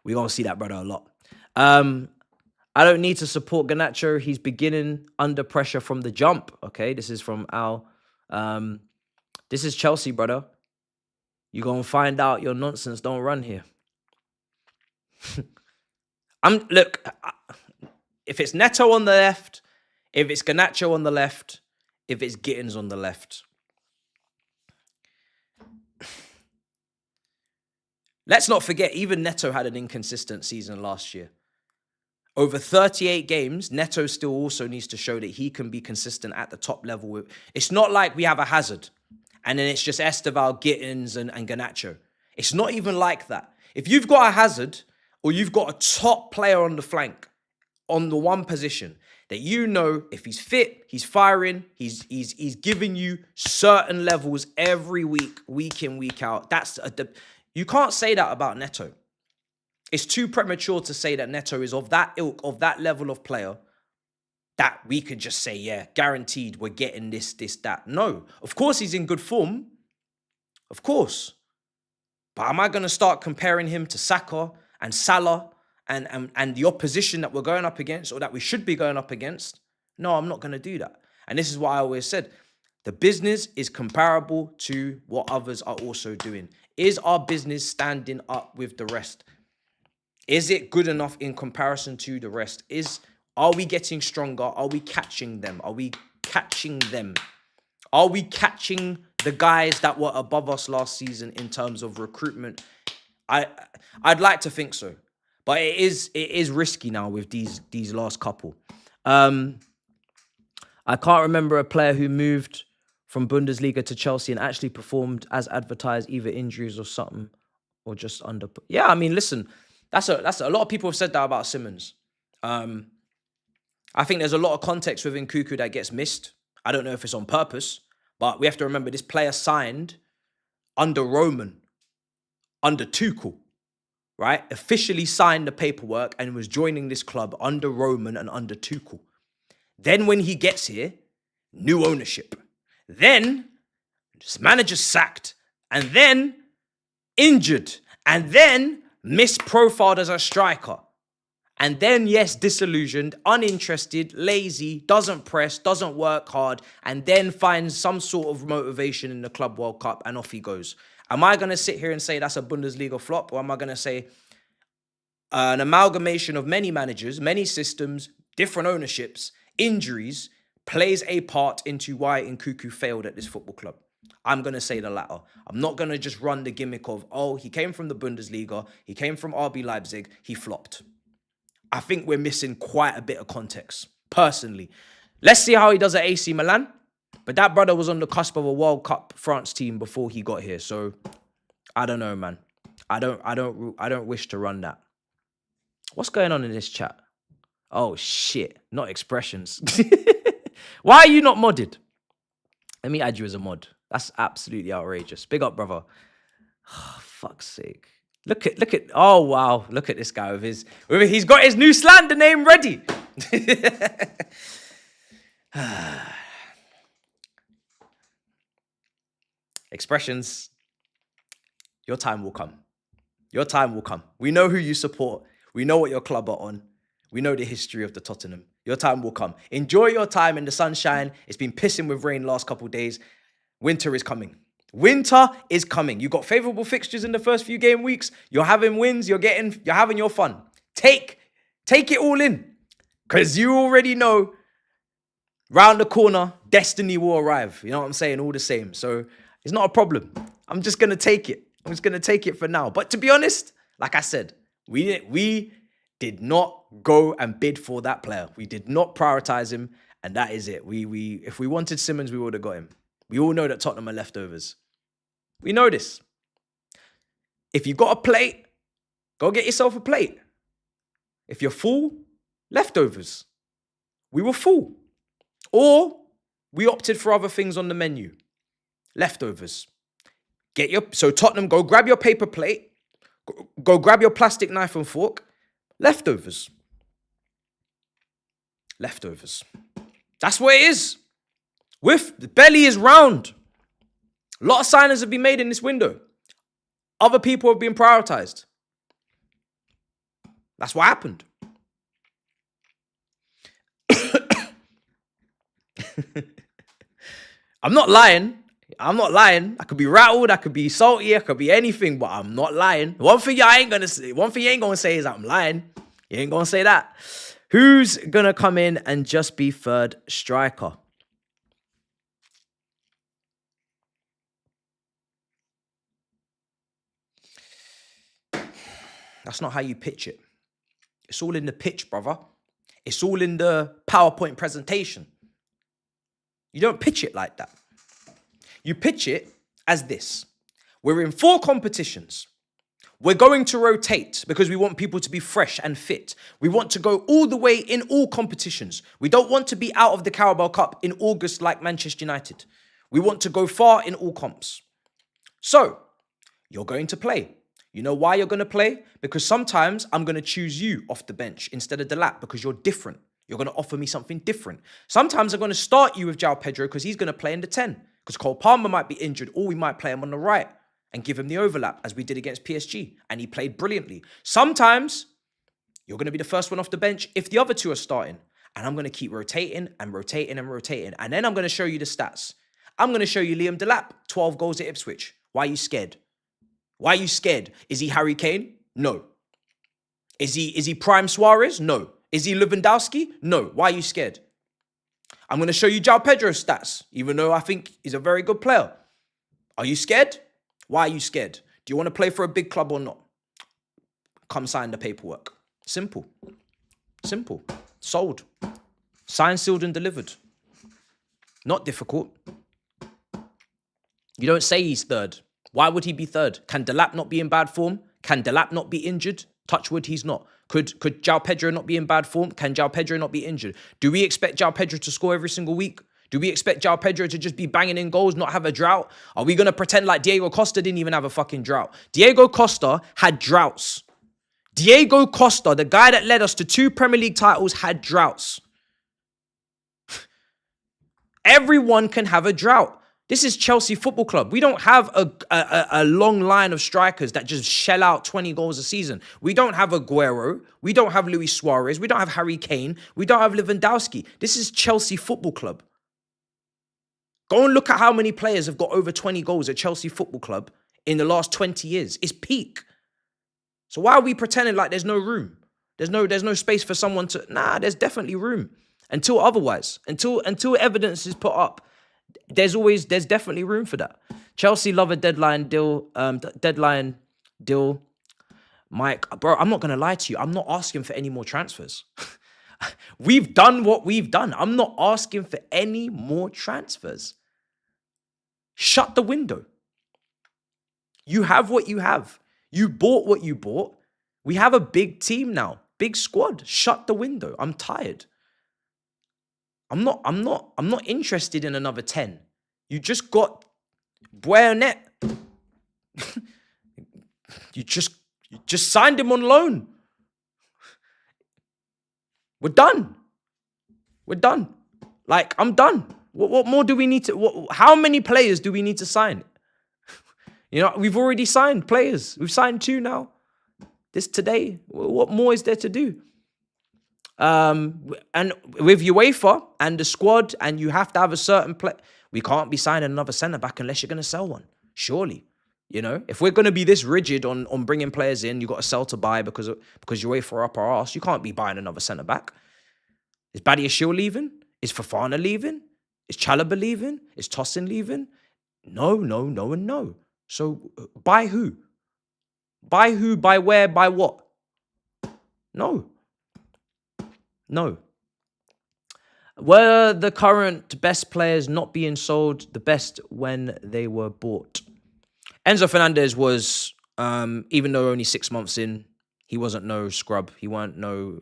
We're gonna see that brother a lot. I don't need to support Garnacho. He's beginning under pressure from the jump. Okay, this is from Al. This is Chelsea, brother. You're gonna find out your nonsense don't run here. If it's Neto on the left, if it's Garnacho on the left, if it's Gittins on the left. Let's not forget, even Neto had an inconsistent season last year. Over 38 games, Neto still also needs to show that he can be consistent at the top level. It's not like we have a Hazard, and then it's just Esteval, Gittins, and Garnacho. It's not even like that. If you've got a Hazard, or you've got a top player on the flank, on the one position, that if he's fit, he's firing, he's giving you certain levels every week in, week out. You can't say that about Neto. It's too premature to say that Neto is of that ilk, of that level of player, that we could just say, yeah, guaranteed we're getting this, that. No, of course he's in good form. Of course. But am I going to start comparing him to Saka and Salah and the opposition that we're going up against, or that we should be going up against? No, I'm not going to do that. And this is why I always said, the business is comparable to what others are also doing. Is our business standing up with the rest? Is it good enough in comparison to the rest? Are we getting stronger? Are we catching them? Are we catching them? Are we catching the guys that were above us last season in terms of recruitment? I'd like to think so, but it is risky now with these last couple. I can't remember a player who moved from Bundesliga to Chelsea and actually performed as advertised, either injuries or something, or just under. Yeah, I mean, listen, that's a lot of people have said that about Simmons. I think there's a lot of context within Nkunku that gets missed. I don't know if it's on purpose, but we have to remember this player signed under Roman. under Tuchel, right? Officially signed the paperwork and was joining this club under Roman and under Tuchel. Then when he gets here, new ownership. Then this manager sacked, and then injured, and then misprofiled as a striker. And then, yes, disillusioned, uninterested, lazy, doesn't press, doesn't work hard, and then finds some sort of motivation in the Club World Cup, and off he goes. Am I going to sit here and say that's a Bundesliga flop, or am I going to say an amalgamation of many managers, many systems, different ownerships, injuries, plays a part into why Nkunku failed at this football club? I'm going to say the latter. I'm not going to just run the gimmick of, oh, he came from the Bundesliga, he came from RB Leipzig, he flopped. I think we're missing quite a bit of context, personally. Let's see how he does at AC Milan. But that brother was on the cusp of a World Cup France team before he got here. So I don't know, man. I don't wish to run that. What's going on in this chat? Oh shit, not expressions. Why are you not modded? Let me add you as a mod. That's absolutely outrageous. Big up, brother. Oh, fuck's sake. Look at, oh wow, look at this guy he's got his new slander name ready. Expressions, your time will come. Your time will come. We know who you support. We know what your club are on. We know the history of the Tottenham. Your time will come. Enjoy your time in the sunshine. It's been pissing with rain last couple of days. Winter is coming. Winter is coming. You got favorable fixtures in the first few game weeks. You're having wins. You're having your fun. Take it all in. Because you already know round the corner, destiny will arrive. You know what I'm saying? All the same. So it's not a problem. I'm just going to take it. I'm just going to take it for now. But to be honest, like I said, we did not go and bid for that player. We did not prioritize him. And that is it. If we wanted Simmons, we would have got him. We all know that Tottenham are leftovers. We know this. If you've got a plate, go get yourself a plate. If you're full, leftovers. We were full. Or we opted for other things on the menu. Leftovers. So Tottenham, go grab your paper plate. Go grab your plastic knife and fork. Leftovers. Leftovers. That's what it is. The belly is round. A lot of signings have been made in this window. Other people have been prioritized. That's what happened. I'm not lying. I could be rattled. I could be salty. I could be anything, but I'm not lying. One thing you ain't gonna say is I'm lying. You ain't gonna say that. Who's gonna come in and just be third striker? That's not how you pitch it. It's all in the pitch, brother. It's all in the PowerPoint presentation. You don't pitch it like that. You pitch it as this. We're in 4 competitions. We're going to rotate because we want people to be fresh and fit. We want to go all the way in all competitions. We don't want to be out of the Carabao Cup in August like Manchester United. We want to go far in all comps. So, you're going to play. You know why you're going to play? Because sometimes I'm going to choose you off the bench instead of Delap because you're different. You're going to offer me something different. Sometimes I'm going to start you with João Pedro because he's going to play in the 10. Because Cole Palmer might be injured, or we might play him on the right and give him the overlap as we did against PSG. And he played brilliantly. Sometimes you're going to be the first one off the bench if the other 2 are starting. And I'm going to keep rotating and rotating and rotating. And then I'm going to show you the stats. I'm going to show you Liam Delap, 12 goals at Ipswich. Why are you scared? Why are you scared? Is he Harry Kane? No. Is he Prime Suarez? No. Is he Lewandowski? No. Why are you scared? I'm going to show you João Pedro's stats, even though I think he's a very good player. Are you scared? Why are you scared? Do you want to play for a big club or not? Come sign the paperwork. Simple. Simple. Sold. Signed, sealed, and delivered. Not difficult. You don't say he's third. Why would he be third? Can Delap not be in bad form? Can Delap not be injured? Touch wood, he's not. Could João Pedro not be in bad form? Can João Pedro not be injured? Do we expect João Pedro to score every single week? Do we expect João Pedro to just be banging in goals, not have a drought? Are we going to pretend like Diego Costa didn't even have a fucking drought? Diego Costa had droughts. Diego Costa, the guy that led us to 2 Premier League titles, had droughts. Everyone can have a drought. This is Chelsea Football Club. We don't have a long line of strikers that just shell out 20 goals a season. We don't have Aguero. We don't have Luis Suarez. We don't have Harry Kane. We don't have Lewandowski. This is Chelsea Football Club. Go and look at how many players have got over 20 goals at Chelsea Football Club in the last 20 years. It's peak. So why are we pretending like there's no room? There's no space for someone to... Nah, there's definitely room. Until otherwise. Until evidence is put up. There's definitely room for that. Chelsea love a deadline deal. Mike, bro, I'm not going to lie to you. I'm not asking for any more transfers. We've done what we've done. I'm not asking for any more transfers. Shut the window. You have what you have. You bought what you bought. We have a big team now. Big squad. Shut the window. I'm tired. I'm not interested in another 10. You just got Buonanotte. you just signed him on loan. We're done. Like, I'm done. What more do we need to... how many players do we need to sign? You know, we've already signed players. We've signed 2 now. This today. What more is there to do? And with UEFA and the squad, and you have to have a certain play. We can't be signing another centre-back unless you're going to sell one. Surely. You know, if we're going to be this rigid on bringing players in, you got to sell to buy because UEFA are up our arse. You can't be buying another centre-back. Is Badiashile leaving? Is Fofana leaving? Is Chalobah leaving? Is Tosin leaving? No, and no. So by who? By who? By where? By what? No. Were the current best players not being sold the best when they were bought? Enzo Fernandez was, even though only 6 months in, he wasn't no scrub. He weren't no,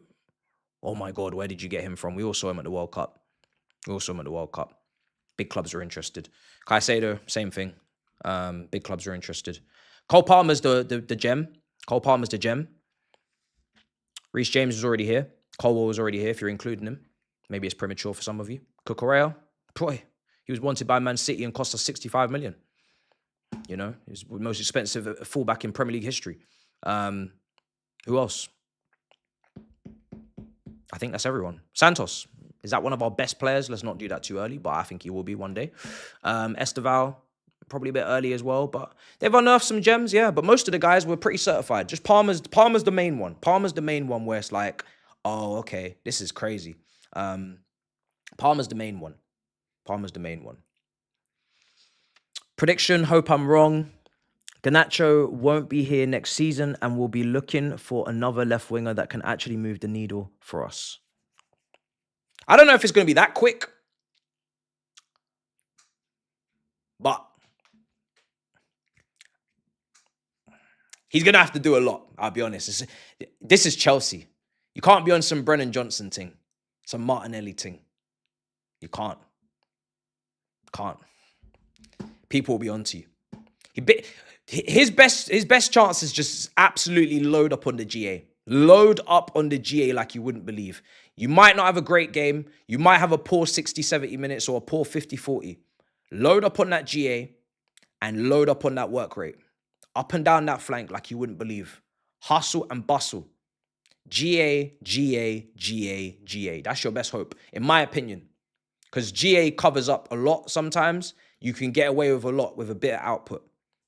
oh my God, where did you get him from? We all saw him at the World Cup. Big clubs are interested. Caicedo, same thing. Big clubs are interested. Cole Palmer's the gem. Reece James was already here. Colwell was already here, if you're including him. Maybe it's premature for some of you. Cucurella, boy, he was wanted by Man City and cost us 65 million. You know, he's the most expensive fullback in Premier League history. Who else? I think that's everyone. Santos, is that one of our best players? Let's not do that too early, but I think he will be one day. Esteval, probably a bit early as well, but they've unearthed some gems, yeah. But most of the guys were pretty certified. Just Palmer's the main one. Palmer's the main one where it's like, oh, okay, this is crazy. Palmer's the main one. Prediction, hope I'm wrong. Garnacho won't be here next season and we'll be looking for another left winger that can actually move the needle for us. I don't know if it's going to be that quick, but he's going to have to do a lot, I'll be honest. This is Chelsea. You can't be on some Brennan Johnson thing, some Martinelli thing. You can't. People will be onto you. His best chance is just absolutely load up on the GA. Load up on the GA like you wouldn't believe. You might not have a great game. You might have a poor 60, 70 minutes or a poor 50, 40. Load up on that GA and load up on that work rate. Up and down that flank like you wouldn't believe. Hustle and bustle. GA. That's your best hope, in my opinion. Because GA covers up a lot sometimes. You can get away with a lot with a bit of output.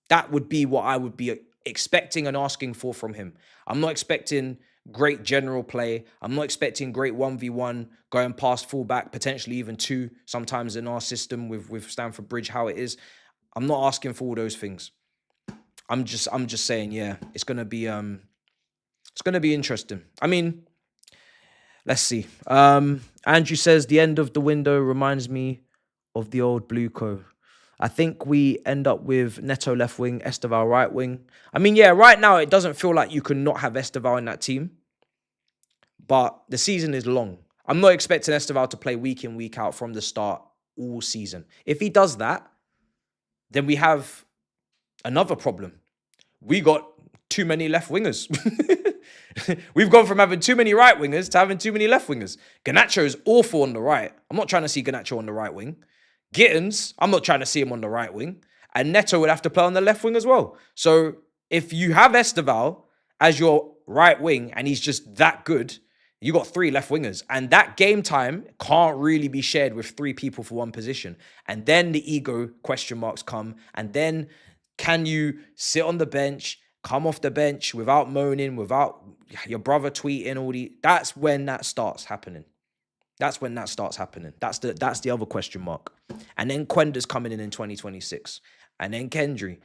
That would be what I would be expecting and asking for from him. I'm not expecting great general play. I'm not expecting great 1v1, going past fullback, potentially even 2, sometimes in our system with Stamford Bridge, how it is. I'm not asking for all those things. I'm just saying, yeah, it's gonna be interesting. I mean, let's see. Andrew says the end of the window reminds me of the old BlueCo. I think we end up with Neto left wing, Esteval right wing. I mean, yeah, right now it doesn't feel like you can not have Esteval in that team. But the season is long. I'm not expecting Esteval to play week in, week out from the start all season. If he does that, then we have another problem. We got too many left wingers. We've gone from having too many right wingers to having too many left wingers. Garnacho is awful on the right. I'm not trying to see Garnacho on the right wing. Gittins, I'm not trying to see him on the right wing. And Neto would have to play on the left wing as well. So if you have Esteval as your right wing and he's just that good, you got 3 left wingers. And that game time can't really be shared with 3 people for one position. And then the ego question marks come. And then can you sit on the bench, come off the bench without moaning, without your brother tweeting all the... That's when that starts happening. That's when that starts happening. That's the other question mark. And then Quenda's coming in 2026. And then Kendry.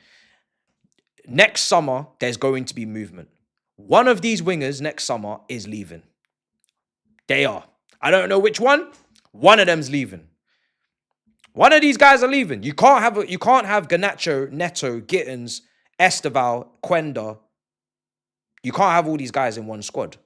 Next summer, there's going to be movement. One of these wingers next summer is leaving. They are. I don't know which one. One of them's leaving. One of these guys are leaving. You can't have Garnacho, Neto, Gittins, Esteval, Quenda. You can't have all these guys in one squad.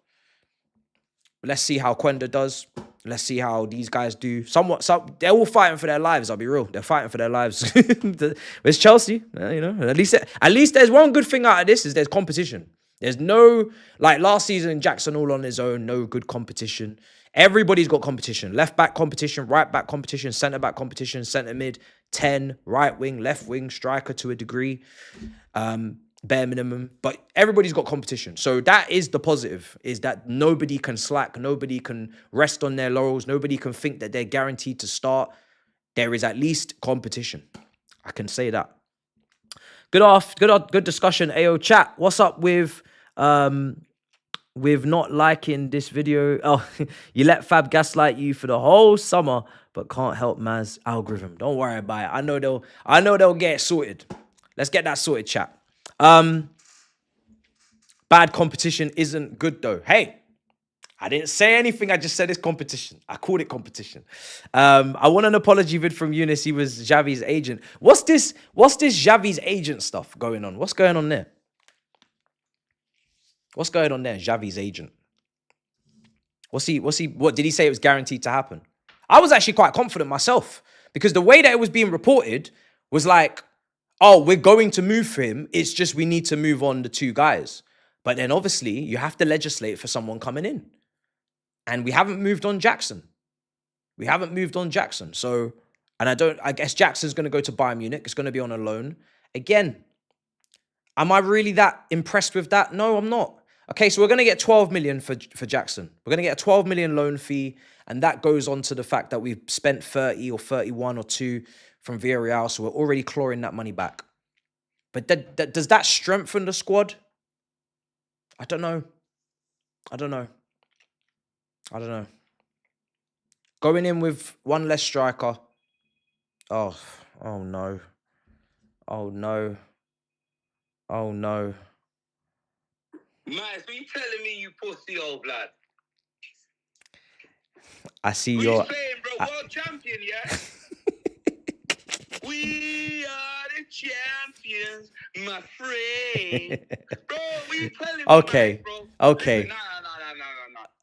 Let's see how Quenda does. Let's see how these guys do. They're all fighting for their lives. I'll be real. They're fighting for their lives. It's Chelsea, you know. At least there's one good thing out of this is there's competition. There's no, like last season, Jackson all on his own, no good competition. Everybody's got competition. Left back competition, right back competition, centre back competition, centre mid, 10, right wing, left wing, striker to a degree, bare minimum. But everybody's got competition. So that is the positive, is that nobody can slack, nobody can rest on their laurels, nobody can think that they're guaranteed to start. There is at least competition. I can say that. Good discussion, AO chat. What's up with not liking this video? Oh, you let Fab gaslight you for the whole summer, but can't help Maz algorithm. Don't worry about it. I know they'll get it sorted. Let's get that sorted, chat. Bad competition isn't good though. Hey, I didn't say anything. I just said it's competition. I called it competition. I want an apology vid from Eunice. He was Xavi's agent. What's this Xavi's agent stuff going on? What's going on there? What's going on there? Xavi's agent. What did he say it was guaranteed to happen? I was actually quite confident myself because the way that it was being reported was like, oh, we're going to move for him. It's just we need to move on the 2 guys. But then obviously you have to legislate for someone coming in. And we haven't moved on Jackson. So, and I guess Jackson's going to go to Bayern Munich. It's going to be on a loan. Again, am I really that impressed with that? No, I'm not. Okay, so we're going to get 12 million for Jackson. We're going to get a 12 million loan fee. And that goes on to the fact that we've spent 30 or 31 or 2 from Villarreal. So we're already clawing that money back. But does that strengthen the squad? I don't know. Going in with 1 less striker. Oh no. Miles, what you telling me, you pussy old blood? I see what your... you saying, bro? World champion, yeah? We are the champions, my friend. Bro, what you telling me, Okay. Miles, bro? Okay. Listen,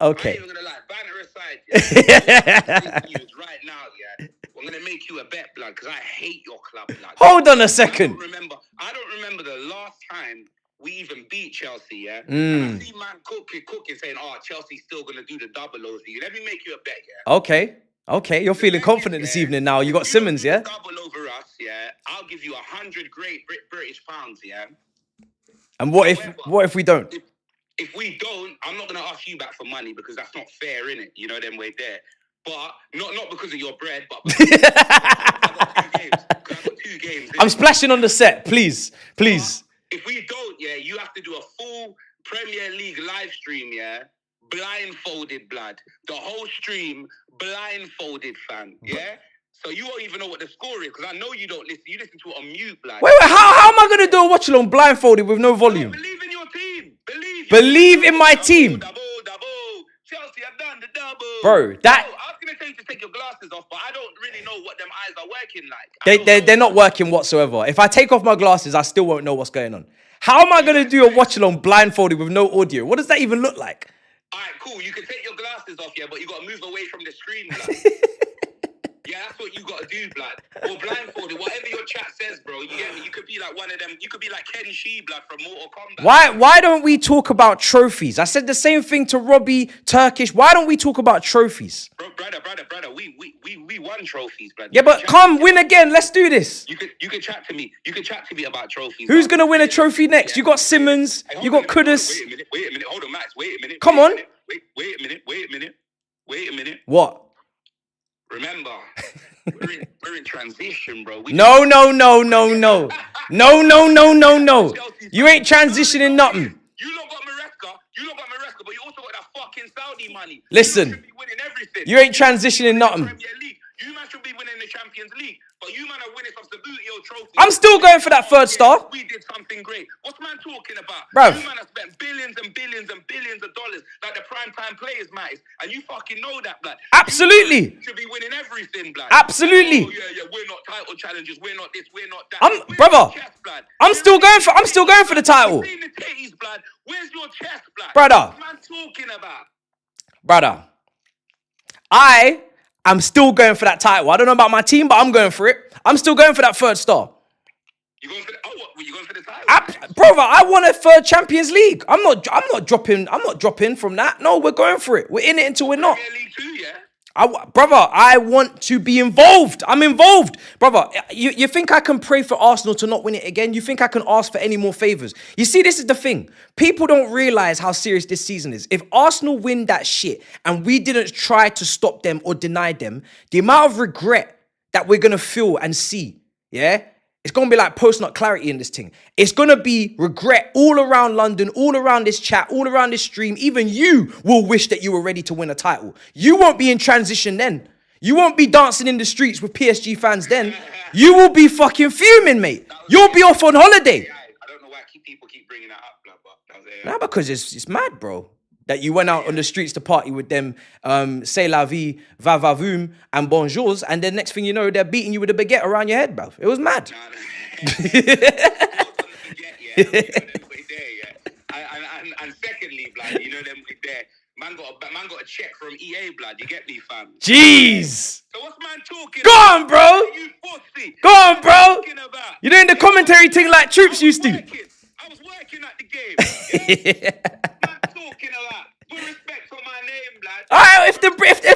no. Okay. I ain't even gonna lie. Banner aside, yeah? Right now, yeah? I'm gonna make you a bet, blood, because I hate your club, blood. Hold on a second. I don't remember the last time we even beat Chelsea, yeah? And I see man cooking saying, oh, Chelsea's still going to do the double over you. Let me make you a bet, yeah? Okay. You're feeling confident this evening now. You got Simmons, yeah? Double over us, yeah? I'll give you 100 great British pounds, yeah? And what if we don't? If we don't, I'm not going to ask you back for money because that's not fair, innit? You know, them way there. But, not because of your bread, but because I've got 2 games. I'm splashing on the set, please. If we don't, yeah, you have to do a full Premier League live stream, yeah? Blindfolded, blood. The whole stream, blindfolded, fam, yeah? So you won't even know what the score is, because I know you don't listen. You listen to it on mute, blood. Wait, how am I going to do a watch-along blindfolded with no volume? Believe in your team. Believe in my team. Double. Chelsea have done the double. Bro, that... I was going to tell you to take your glasses off, but I don't really know what them eyes are working like. They're not working whatsoever. If I take off my glasses, I still won't know what's going on. How am I going to do a watch-along blindfolded with no audio? What does that even look like? All right, cool. You can take your glasses off, yeah, but you got to move away from the screen, like. Yeah, that's what you got to do, blood. Or blindfolded. Whatever your chat says, bro. You get me? You could be like one of them. You could be like Ken Shee, blood, from Mortal Kombat. Why don't we talk about trophies? I said the same thing to Robbie, Turkish. Why don't we talk about trophies? Bro, brother. We won trophies, blood. Yeah, but come win again. Let's do this. You could chat to me. You could chat to me about trophies. Who's gonna win a trophy next? You got Simmons. You got Kudus. Wait a minute. Hold on, Max. Wait a minute. Come on. Wait a minute. What? Remember, we're in transition, bro. No. You ain't transitioning nothing. You lot got Maresca, but you also got that fucking Saudi money. Listen, you should be winning everything. You ain't transitioning nothing. Premier League. You man should be winning the Champions League, but you man are winning some Sabutio trophy. I'm still going for that third star. We did something great. What's man talking about? Bruv. You man have spent billions and billions and billions of dollars like the prime time players, matters, and you fucking know that, blood. Absolutely. You should be winning everything, blood. Absolutely. Oh, yeah, we're not title challengers. We're not this. We're not that. I'm still going for the title. Seen the titties, blood. Where's your chest, blood? Brother. What's man talking about? Brother, I'm still going for that title. I don't know about my team, but I'm going for it. I'm still going for that third star. You going for the? Oh, what? Were you going for the title? Brother, I won a third Champions League. I'm not dropping from that. No, we're going for it. We're in it until we're not. Premier League 2, yeah. Brother, I want to be involved. I'm involved. Brother, you think I can pray for Arsenal to not win it again? You think I can ask for any more favours? You see, this is the thing. People don't realise how serious this season is. If Arsenal win that shit and we didn't try to stop them or deny them, the amount of regret that we're going to feel and see, yeah? It's going to be like post-nut clarity in this thing. It's going to be regret all around London, all around this chat, all around this stream. Even you will wish that you were ready to win a title. You won't be in transition then. You won't be dancing in the streets with PSG fans then. You will be fucking fuming, mate. You'll be off on holiday. I don't know why people keep bringing that up, but that was it. Nah, because it's mad, bro. That you went out on the streets to party with them, say la vie, va va voom, and bonjours, and then next thing you know, they're beating you with a baguette around your head, bruv. It was mad. And secondly, blood, you know them with there. Man got a check from EA, blood. You get me, fam? Jeez. So what's man talking Go about? on, bro. You pussy. Go on, bro. Talking about? You're doing the commentary thing like troops used to. I was working at the game. Yeah? Man talking a lot. Put respect for my name, blood. All right, if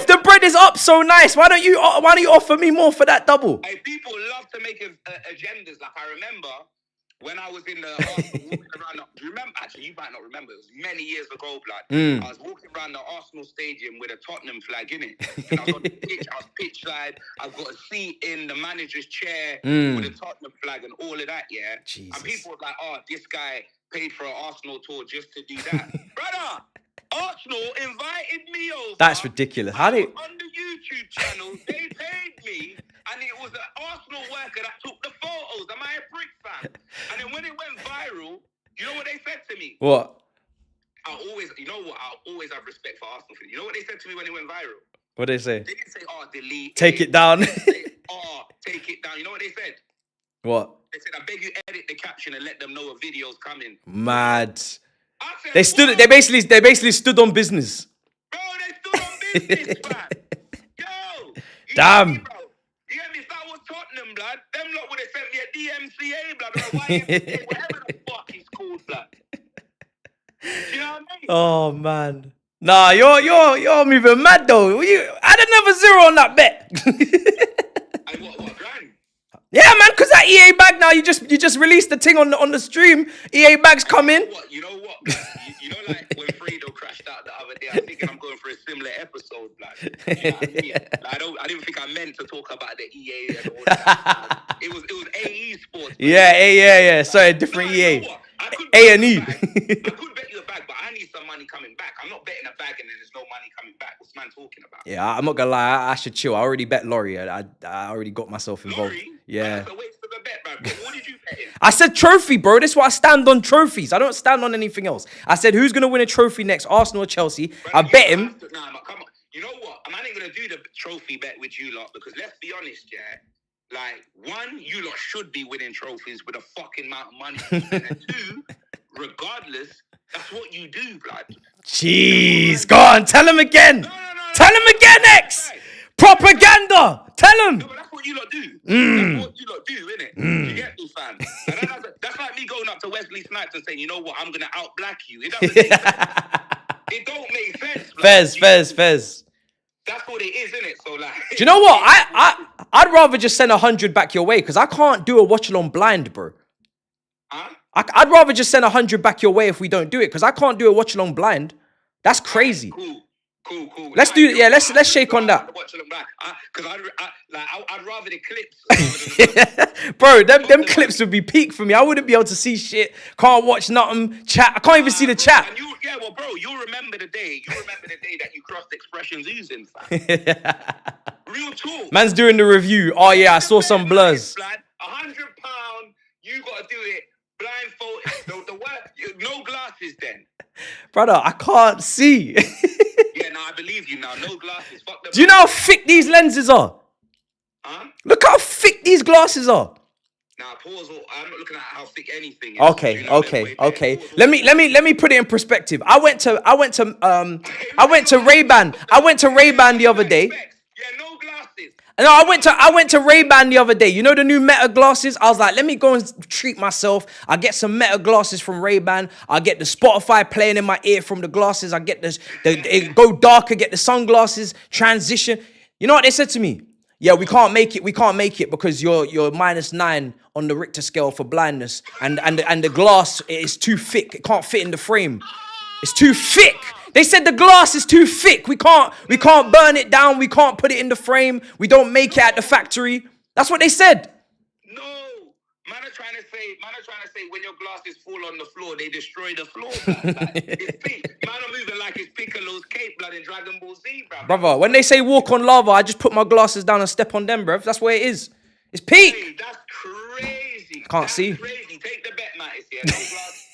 the bread is up so nice, why don't you offer me more for that double? Hey, people love to make agendas. Like I remember when I was in the Arsenal walking around. Do you remember? Actually, you might not remember. It was many years ago, blood. I was walking around the Arsenal stadium with a Tottenham flag in it. And I was on the pitch. I was pitch side. I've got a seat in the manager's chair with a Tottenham flag and all of that. Yeah. Jesus. And people were like, "Oh, this guy paid for an Arsenal tour just to do that, brother." Arsenal invited me over. That's ridiculous. How did on the YouTube channel? They paid me, and it was an Arsenal worker that took the photos. Am I a prick fan? And then when it went viral, you know what they said to me? What? I'll always have respect for Arsenal. You know what they said to me when it went viral? What did they say? They didn't say, "Oh, delete, take it down." They say, "Oh, take it down." You know what they said? What? They said, "I beg you, edit the caption and let them know a video's coming." Mad. Said, They basically stood on business. Bro, they stood on business, man. Yo. Damn. You get me? If that was Tottenham, blood, them lot would have sent me a DMCA, blood, or a YMCA, whatever the fuck it's called, blood. You know what I mean? Oh man. Nah, you're moving mad though. I'd have never zero on that bet. And what, grand? Yeah, man, because that EA bag now, you just released the thing on the stream. EA bag's coming. You know what? You know, like when Fredo crashed out the other day, I'm thinking I'm going for a similar episode, like, you know what I mean? Like, I didn't think I meant to talk about the EA and all that. It was AE Sports. Yeah. Sorry, different EA. You know A&E. I could bet you a bag, but I need some money coming back. I'm not betting a bag and then there's no money coming back. What's man talking about? Yeah, I'm not gonna lie. I should chill. I already bet Laurie. I already got myself involved. Laurie? Yeah. That's a waste of a bet, man. What did you bet in? I said trophy, bro. That's why I stand on trophies. I don't stand on anything else. I said who's gonna win a trophy next, Arsenal or Chelsea? Brother, I bet him. Nah, come on. You know what? I'm not even gonna do the trophy bet with you lot because let's be honest, yeah. Like, one, you lot should be winning trophies with a fucking amount of money. And two, regardless, that's what you do, blood. Jeez, go on, tell him again. No. Tell him again, X. Right. Propaganda. Tell him. No, but that's what what you lot do. That's what you lot do, innit? You get me, fam? And that's like me going up to Wesley Snipes and saying, you know what, I'm gonna out-black you. It doesn't make sense. It don't make sense. Fez. That's what it is, innit? So like, do you know what? I'd rather just send 100 back your way because I can't do a watch along blind, bro. Huh? I'd rather just send 100 back your way if we don't do it because I can't do a watch along blind. That's crazy. Cool. Let's do it. Yeah, let's shake on that. Because I'd rather the clips. Bro, them clips would be peak for me. I wouldn't be able to see shit. Can't watch nothing. Chat. I can't even see the chat. Bro, you'll remember the day. That you crossed expressions oozing, fam. Real talk. Man's doing the review. Oh yeah, I saw some blurs. £100. You gotta do it. Blindfold. The work. No glasses then. Brother, I can't see. Yeah, no, I believe you now. No glasses. Fuck them. Do you know how thick these lenses are? Huh? Look how thick these glasses are. Now, pause. I'm not looking at how thick anything is. Okay. Let me put it in perspective. I went to Ray-Ban. I went to Ray-Ban the other day. Yeah, no glasses. No, I went to Ray-Ban the other day. You know the new Meta glasses? I was like, let me go and treat myself. I get some Meta glasses from Ray-Ban. I get the Spotify playing in my ear from the glasses. I get it go darker, get the sunglasses, transition. You know what they said to me? Yeah, we can't make it because you're -9 on the Richter scale for blindness. And the glass is too thick. It can't fit in the frame. It's too thick. They said the glass is too thick. We can't burn it down. We can't put it in the frame. We don't make it at the factory. That's what they said. No. Man are trying to say when your glasses fall on the floor, they destroy the floor. It's peak. Man are moving like it's Piccolo's cape blood in Dragon Ball Z, bro. Brother, when they say walk on lava, I just put my glasses down and step on them, bro. That's where it is. It's peak. Hey, that's crazy. Can't see. Crazy. Take the bet, Mattis, yeah. No glasses.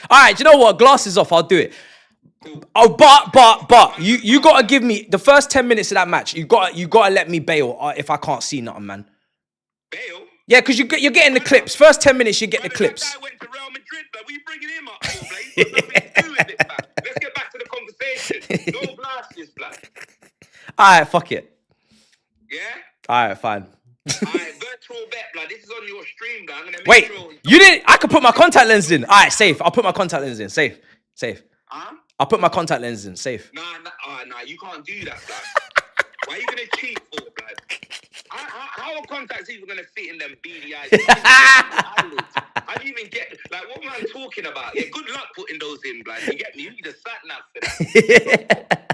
All right, you know what? Glasses off. I'll do it. Oh, but you gotta give me the first 10 minutes of that match. You gotta let me bail if I can't see nothing, man. Bail? Yeah, because you're getting the clips. First 10 minutes, you get the clips. That guy went to Real Madrid, but we bringing him up for, blood. He's got nothing to do with it, man. Let's get back to the conversation. No glasses, blood. All right, fuck it. Yeah. All right, fine. All right, virtual bet, blood. This is on your stream, blood. I'm gonna make Wait, sure you didn't? I could put my contact lens in. All right, safe. I'll put my contact lens in. Safe. Huh? I'll put my contact lens in. Safe. Nah, you can't do that, blood. Why are you gonna cheat for, blood? How are contacts even gonna fit in them beady eyes? Eyelids? How do you even get what am I talking about? Yeah, good luck putting those in, blood. You get me? You need a sat nav for that.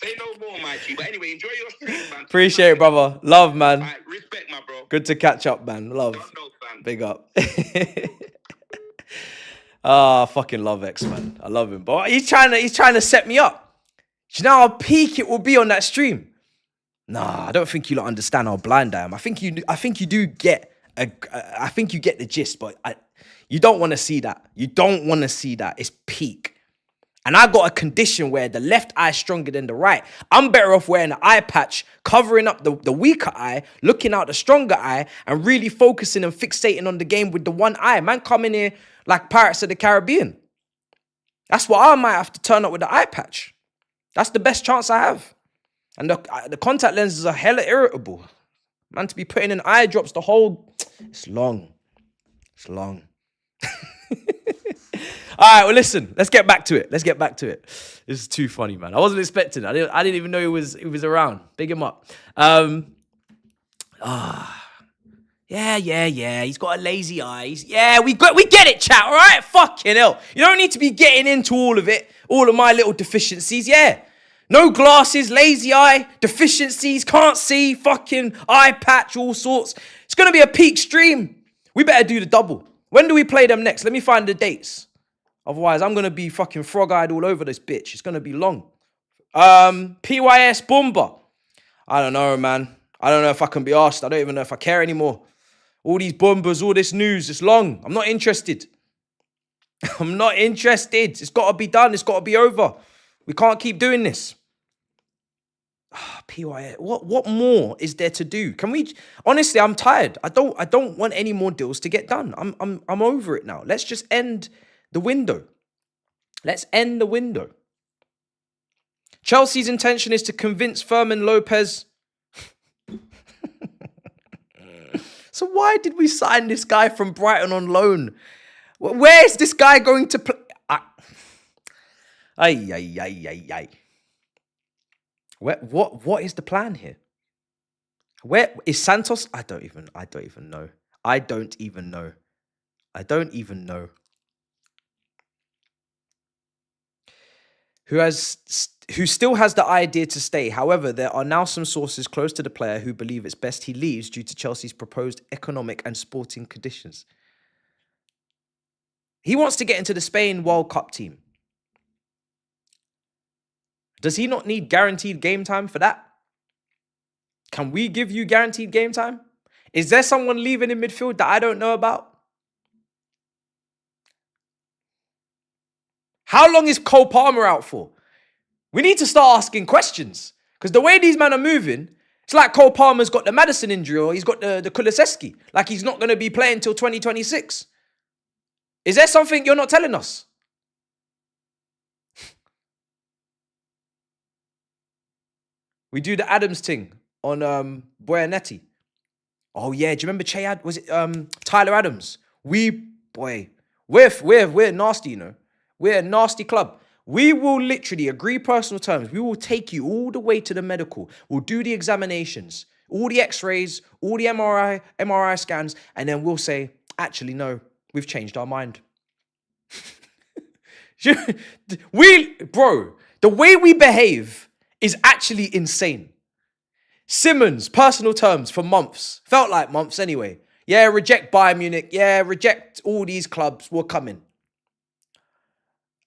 Say no more, my G. But anyway, enjoy your stream, man. Appreciate it, brother. Love, man. All right, respect, my bro. Good to catch up, man. Love. Don't know, fam. Big up. I fucking love X, man. I love him. But he's trying to set me up. Do you know how peak it will be on that stream? Nah, I don't think you lot understand how blind I am. I think you do get I think you get the gist, but you don't want to see that. You don't want to see that. It's peak. And I got a condition where the left eye is stronger than the right. I'm better off wearing an eye patch, covering up the weaker eye, looking out the stronger eye, and really focusing and fixating on the game with the one eye. Man, coming here like Pirates of the Caribbean. That's what I might have to turn up with the eye patch. That's the best chance I have. And the contact lenses are hella irritable. Man, to be putting in eye drops the whole... It's long. It's long. All right, well, listen. Let's get back to it. This is too funny, man. I wasn't expecting it. I didn't even know he was around. Big him up. Yeah. He's got a lazy eyes. Yeah, we get it, chat, all right? Fucking hell. You don't need to be getting into all of it. All of my little deficiencies, yeah. No glasses, lazy eye, deficiencies, can't see, fucking eye patch, all sorts. It's going to be a peak stream. We better do the double. When do we play them next? Let me find the dates. Otherwise, I'm going to be fucking frog-eyed all over this bitch. It's going to be long. PYS Bomber. I don't know, man. I don't know if I can be asked. I don't even know if I care anymore. All these bombers, all this news, it's long. I'm not interested. I'm not interested. It's got to be done. It's got to be over. We can't keep doing this. PYS. What more is there to do? Can we? Honestly, I'm tired. I don't want any more deals to get done. I'm over it now. Let's just end the window. Let's end the window. Chelsea's intention is to convince Fermin Lopez. So why did we sign this guy from Brighton on loan? Where is this guy going to play? Ay. What is the plan here? Where is Santos? I don't even know. I don't even know. Who still has the idea to stay. However, there are now some sources close to the player who believe it's best he leaves due to Chelsea's proposed economic and sporting conditions. He wants to get into the Spain World Cup team. Does he not need guaranteed game time for that? Can we give you guaranteed game time? Is there someone leaving in midfield that I don't know about? How long is Cole Palmer out for? We need to start asking questions. Because the way these men are moving, it's like Cole Palmer's got the Madison injury or he's got the Kulusevski. Like he's not going to be playing until 2026. Is there something you're not telling us? We do the Adams thing on Buonanotte. Oh yeah, do you remember was it Tyler Adams? We're nasty, you know. We're a nasty club. We will literally agree personal terms. We will take you all the way to the medical. We'll do the examinations, all the x-rays, all the MRI scans, and then we'll say, actually, no, we've changed our mind. Bro, the way we behave is actually insane. Simmons, personal terms for months. Felt like months anyway. Yeah, reject Bayern Munich. Yeah, reject all these clubs. We're coming.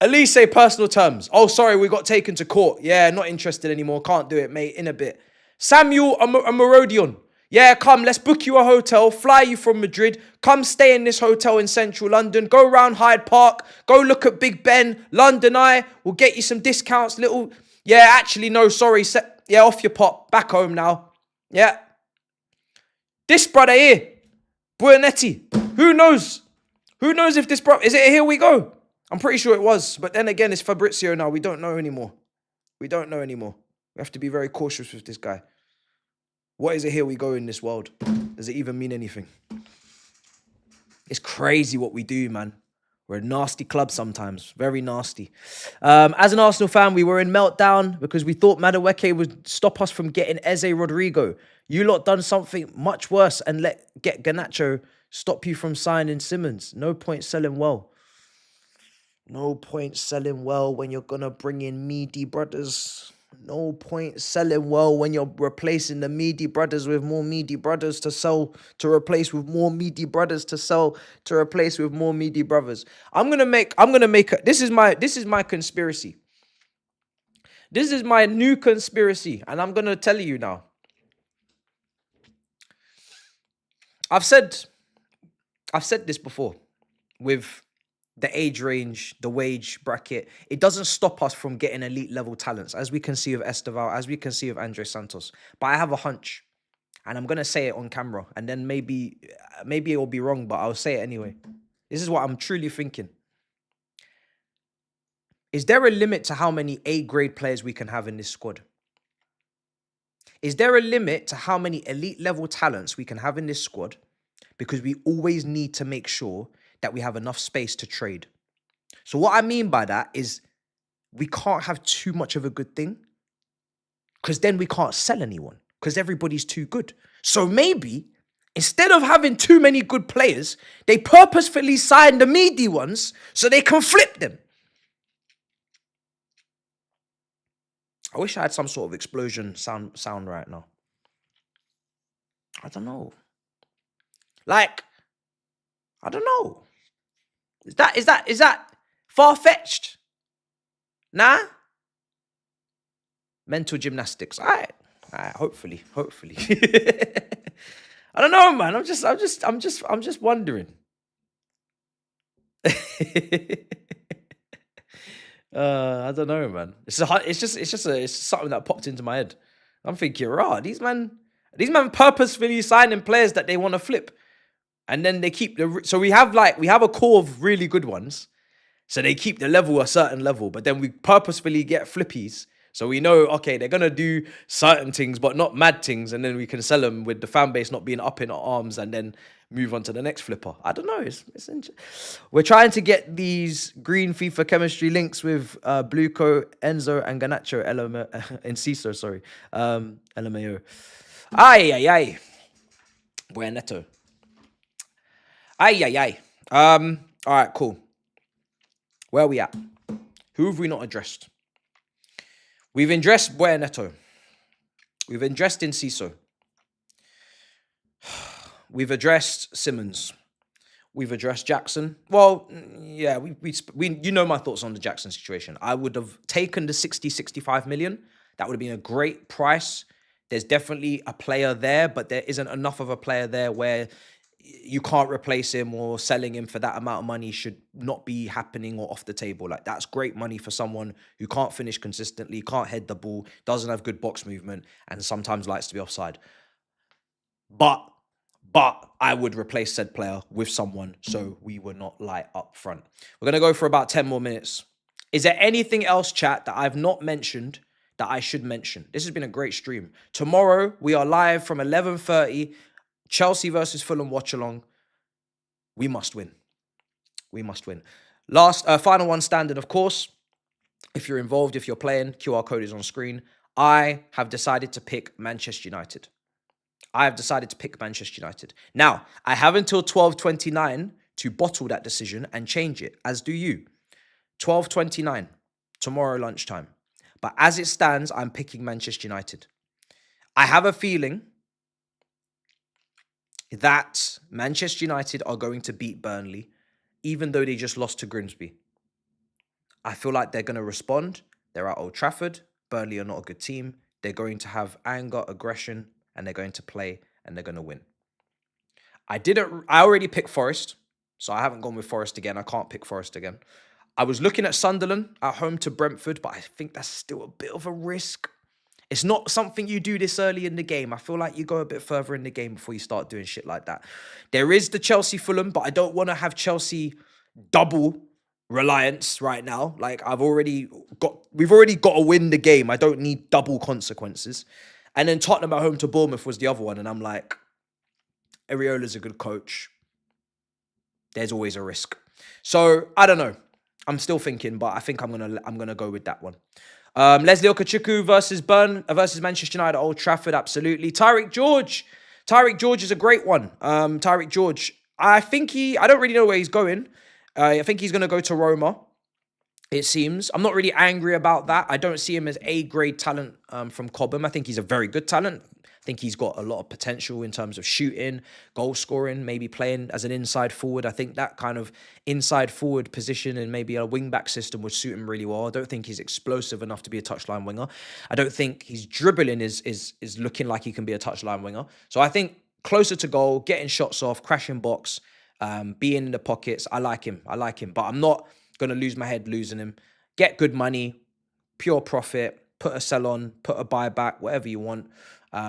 Elise, personal terms. Oh, sorry, we got taken to court. Yeah, not interested anymore. Can't do it, mate. In a bit. Samuel Amarodion. Yeah, come, let's book you a hotel. Fly you from Madrid. Come stay in this hotel in central London. Go around Hyde Park. Go look at Big Ben. London Eye. We'll get you some discounts. Yeah, actually, no, sorry. Yeah, off your pot. Back home now. Yeah. This brother here. Buonanotte. Who knows? Who knows if this brother... Is it Here We Go? I'm pretty sure it was. But then again, it's Fabrizio now. We don't know anymore. We have to be very cautious with this guy. What is it Here We Go in this world? Does it even mean anything? It's crazy what we do, man. We're a nasty club sometimes. Very nasty. As an Arsenal fan, we were in meltdown because we thought Madueke would stop us from getting Eze Rodrigo. You lot done something much worse and get Garnacho stop you from signing Simmons. No point selling well. No point selling well when you're going to bring in meaty brothers. No point selling well when you're replacing the meaty brothers with more meaty brothers to sell, to replace with more meaty brothers to sell, to replace with more meaty brothers. This is my conspiracy. This is my new conspiracy, and I'm going to tell you now. I've said this before with the age range, the wage bracket. It doesn't stop us from getting elite level talents, as we can see with Esteval, as we can see with Andre Santos. But I have a hunch, and I'm going to say it on camera, and then maybe it will be wrong, but I'll say it anyway. This is what I'm truly thinking. Is there a limit to how many A-grade players we can have in this squad? Is there a limit to how many elite level talents we can have in this squad? Because we always need to make sure that we have enough space to trade. So what I mean by that is we can't have too much of a good thing because then we can't sell anyone because everybody's too good. So maybe instead of having too many good players, they purposefully sign the meaty ones so they can flip them. I wish I had some sort of explosion sound right now. I don't know. Like, I don't know. Is that far-fetched? Nah? Mental gymnastics. All right. Hopefully. I don't know, man. I'm just wondering. I don't know, man. It's something that popped into my head. I'm thinking, these man purposefully signing players that they want to flip. And then they keep so we have a core of really good ones. So they keep the level a certain level, but then we purposefully get flippies So we know, okay, they're going to do certain things, but not mad things. And then we can sell them with the fan base not being up in our arms and then move on to the next flipper. I don't know. We're trying to get these green FIFA chemistry links with BlueCo, Enzo, and Ganacho, Enciso, sorry. LMAO. Ay. Buonanotte. Ay. All right, cool. Where are we at? Who have we not addressed? We've addressed Buonanotte. We've addressed Enciso. We've addressed Simmons. We've addressed Jackson. Well, yeah, we you know my thoughts on the Jackson situation. I would have taken the 65 million. That would have been a great price. There's definitely a player there, but there isn't enough of a player there where you can't replace him, or selling him for that amount of money should not be happening or off the table. Like, that's great money for someone who can't finish consistently, can't head the ball, doesn't have good box movement, and sometimes likes to be offside. But I would replace said player with someone so we were not light up front. We're going to go for about 10 more minutes. Is there anything else, chat, that I've not mentioned that I should mention? This has been a great stream. Tomorrow, we are live from 11:30. Chelsea versus Fulham watch along. We must win. We must win. Last, final one standard, of course. If you're involved, if you're playing, QR code is on screen. I have decided to pick Manchester United. Now, I have until 12:29 to bottle that decision and change it, as do you. 12:29, tomorrow lunchtime. But as it stands, I'm picking Manchester United. I have a feeling that Manchester United are going to beat Burnley, even though they just lost to Grimsby. I feel like they're going to respond. They're at Old Trafford. Burnley are not a good team. They're going to have anger, aggression, and they're going to play, and they're going to win. I already picked Forest, so I haven't gone with Forest again. I can't pick Forest again. I was looking at Sunderland at home to Brentford, but I think that's still a bit of a risk. It's not something you do this early in the game. I feel like you go a bit further in the game before you start doing shit like that. There is the Chelsea-Fulham, but I don't want to have Chelsea double reliance right now. Like, we've already got to win the game. I don't need double consequences. And then Tottenham at home to Bournemouth was the other one. And I'm like, Areola's a good coach. There's always a risk. So I don't know. I'm still thinking, but I think I'm gonna go with that one. Leslie Okachuku versus Manchester United at Old Trafford, absolutely. Tyreek George is a great one. Tyreek George, I don't really know where he's going. I think he's gonna go to Roma, it seems. I'm not really angry about that. I don't see him as A-grade talent from Cobham. I think he's a very good talent. I think he's got a lot of potential in terms of shooting, goal scoring, maybe playing as an inside forward. I think that kind of inside forward position and maybe a wing-back system would suit him really well. I don't think he's explosive enough to be a touchline winger. I don't think his dribbling is looking like he can be a touchline winger. So I think closer to goal, getting shots off, crashing box, being in the pockets. I like him. But I'm not going to lose my head losing him. Get good money, pure profit, put a sell on, put a buyback, whatever you want.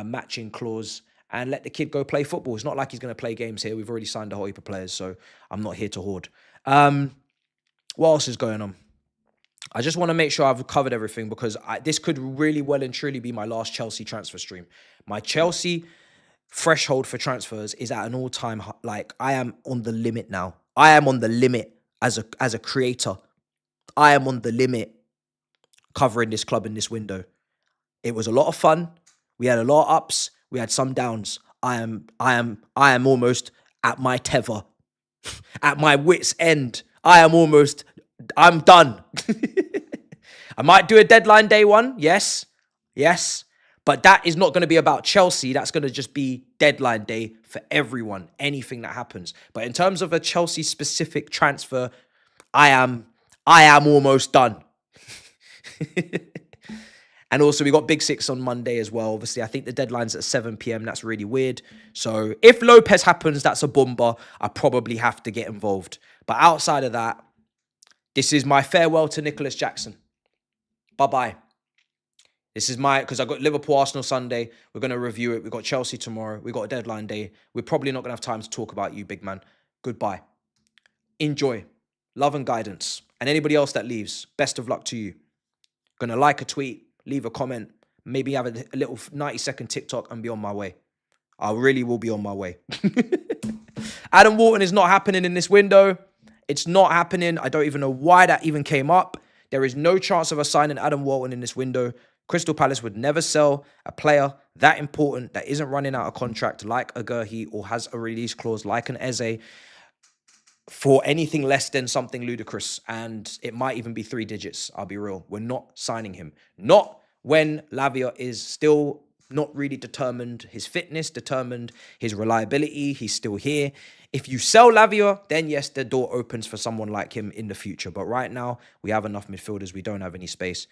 Matching clause, and let the kid go play football. It's not like he's going to play games here. We've already signed a whole heap of players, so I'm not here to hoard. What else is going on? I just want to make sure I've covered everything, because this could really well and truly be my last Chelsea transfer stream. My Chelsea threshold for transfers is at an all-time high. Like, I am on the limit now. I am on the limit as a creator. I am on the limit covering this club in this window. It was a lot of fun. We had a lot of ups. We had some downs. I am almost at my tether, at my wit's end. I'm done. I might do a deadline day one. Yes. But that is not going to be about Chelsea. That's going to just be deadline day for everyone, anything that happens. But in terms of a Chelsea specific transfer, I am almost done. And also, we got Big Six on Monday as well. Obviously, I think the deadline's at 7 p.m. That's really weird. So if Lopez happens, that's a bomber. I probably have to get involved. But outside of that, this is my farewell to Nicholas Jackson. Bye-bye. This is because I got Liverpool, Arsenal Sunday. We're going to review it. We've got Chelsea tomorrow. We've got a deadline day. We're probably not going to have time to talk about you, big man. Goodbye. Enjoy. Love and guidance. And anybody else that leaves, best of luck to you. Going to like a tweet. leave a comment, maybe have a little 90-second TikTok and be on my way. I really will be on my way. Adam Walton is not happening in this window. It's not happening. I don't even know why that even came up. There is no chance of us signing Adam Walton in this window. Crystal Palace would never sell a player that important that isn't running out of contract like a Gurhi or has a release clause like an Eze for anything less than something ludicrous. And it might even be 3 digits. I'll be real. We're not signing him. Not when Lavia is still not really determined, his fitness determined, his reliability, he's still here. If you sell Lavia, then yes, the door opens for someone like him in the future. But right now, we have enough midfielders. We don't have any space.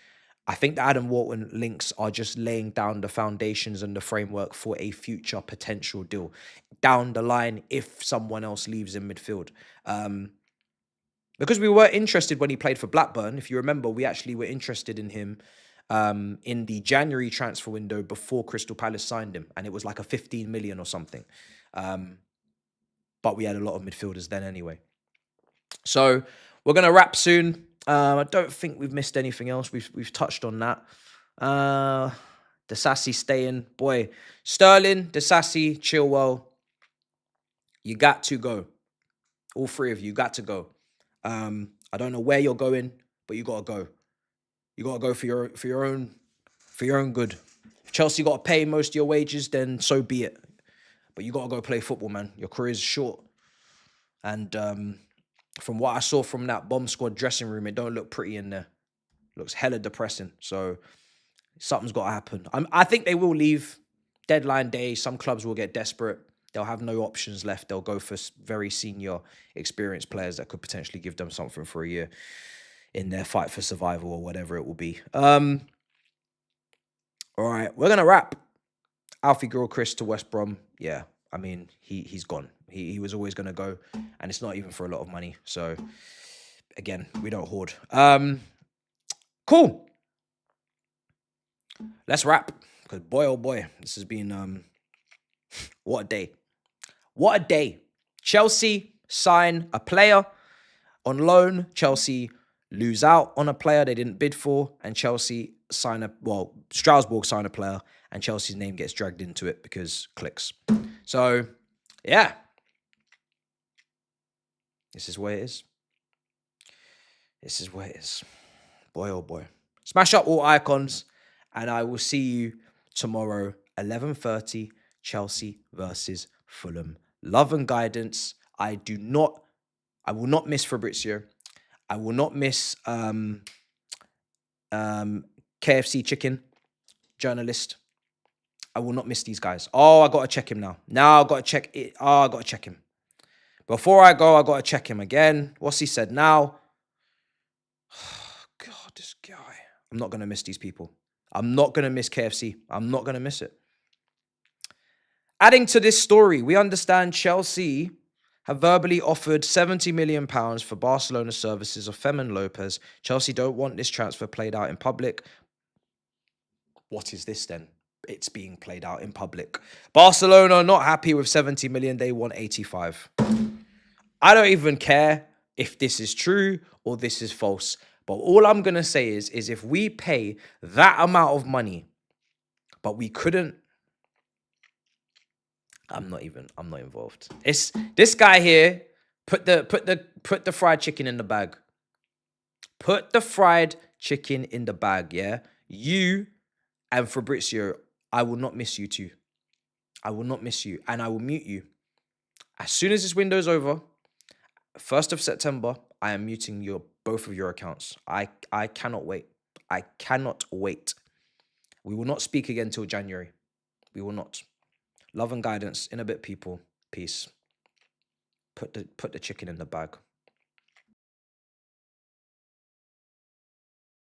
I think the Adam Walton links are just laying down the foundations and the framework for a future potential deal down the line if someone else leaves in midfield. Because we were interested when he played for Blackburn. If you remember, we actually were interested in him in the January transfer window before Crystal Palace signed him. And it was like a 15 million or something. But we had a lot of midfielders then anyway. So we're going to wrap soon. I don't think we've missed anything else. We've touched on that. Disasi staying. Boy, Sterling, Disasi, Chilwell. You got to go. All 3 of you got to go. I don't know where you're going, but you got to go. You got to go for your own good. If Chelsea got to pay most of your wages, then so be it. But you got to go play football, man. Your career's short. And from what I saw from that bomb squad dressing room, it don't look pretty in there. It looks hella depressing. So something's got to happen. I think they will leave deadline day. Some clubs will get desperate. They'll have no options left. They'll go for very senior, experienced players that could potentially give them something for a year in their fight for survival or whatever it will be. All right, we're going to wrap. Alfie Gilchrist to West Brom. Yeah, I mean, he's gone. He was always going to go, and it's not even for a lot of money. So, again, we don't hoard. Cool. Let's wrap, because boy, oh boy, this has been, what a day. What a day. Chelsea sign a player on loan. Chelsea lose out on a player they didn't bid for, and Chelsea Strasbourg sign a player, and Chelsea's name gets dragged into it because clicks. So, yeah. This is where it is. This is where it is. Boy, oh boy. Smash up all icons, and I will see you tomorrow, 11:30, Chelsea versus Fulham. Love and guidance. I will not miss Fabrizio. I will not miss KFC Chicken, journalist. I will not miss these guys. Oh, I got to check him now. Now I got to check it. Oh, I got to check him. Before I go, I got to check him again. What's he said now? God, this guy. I'm not going to miss these people. I'm not going to miss KFC. I'm not going to miss it. Adding to this story, we understand Chelsea have verbally offered £70 million for Barcelona's services of Fermin Lopez. Chelsea don't want this transfer played out in public. What is this then? It's being played out in public. Barcelona are not happy with 70 million. They want 85. I don't even care if this is true or this is false. But all I'm going to say is if we pay that amount of money, but we couldn't, I'm not involved. It's this guy here. Put the fried chicken in the bag. Put the fried chicken in the bag, yeah? You and Fabrizio, I will not miss you two. I will not miss you, and I will mute you. As soon as this window's over, 1st of September, I am muting both of your accounts. I cannot wait. I cannot wait. We will not speak again till January. We will not. Love and guidance. In a bit, people. Peace. Put the chicken in the bag.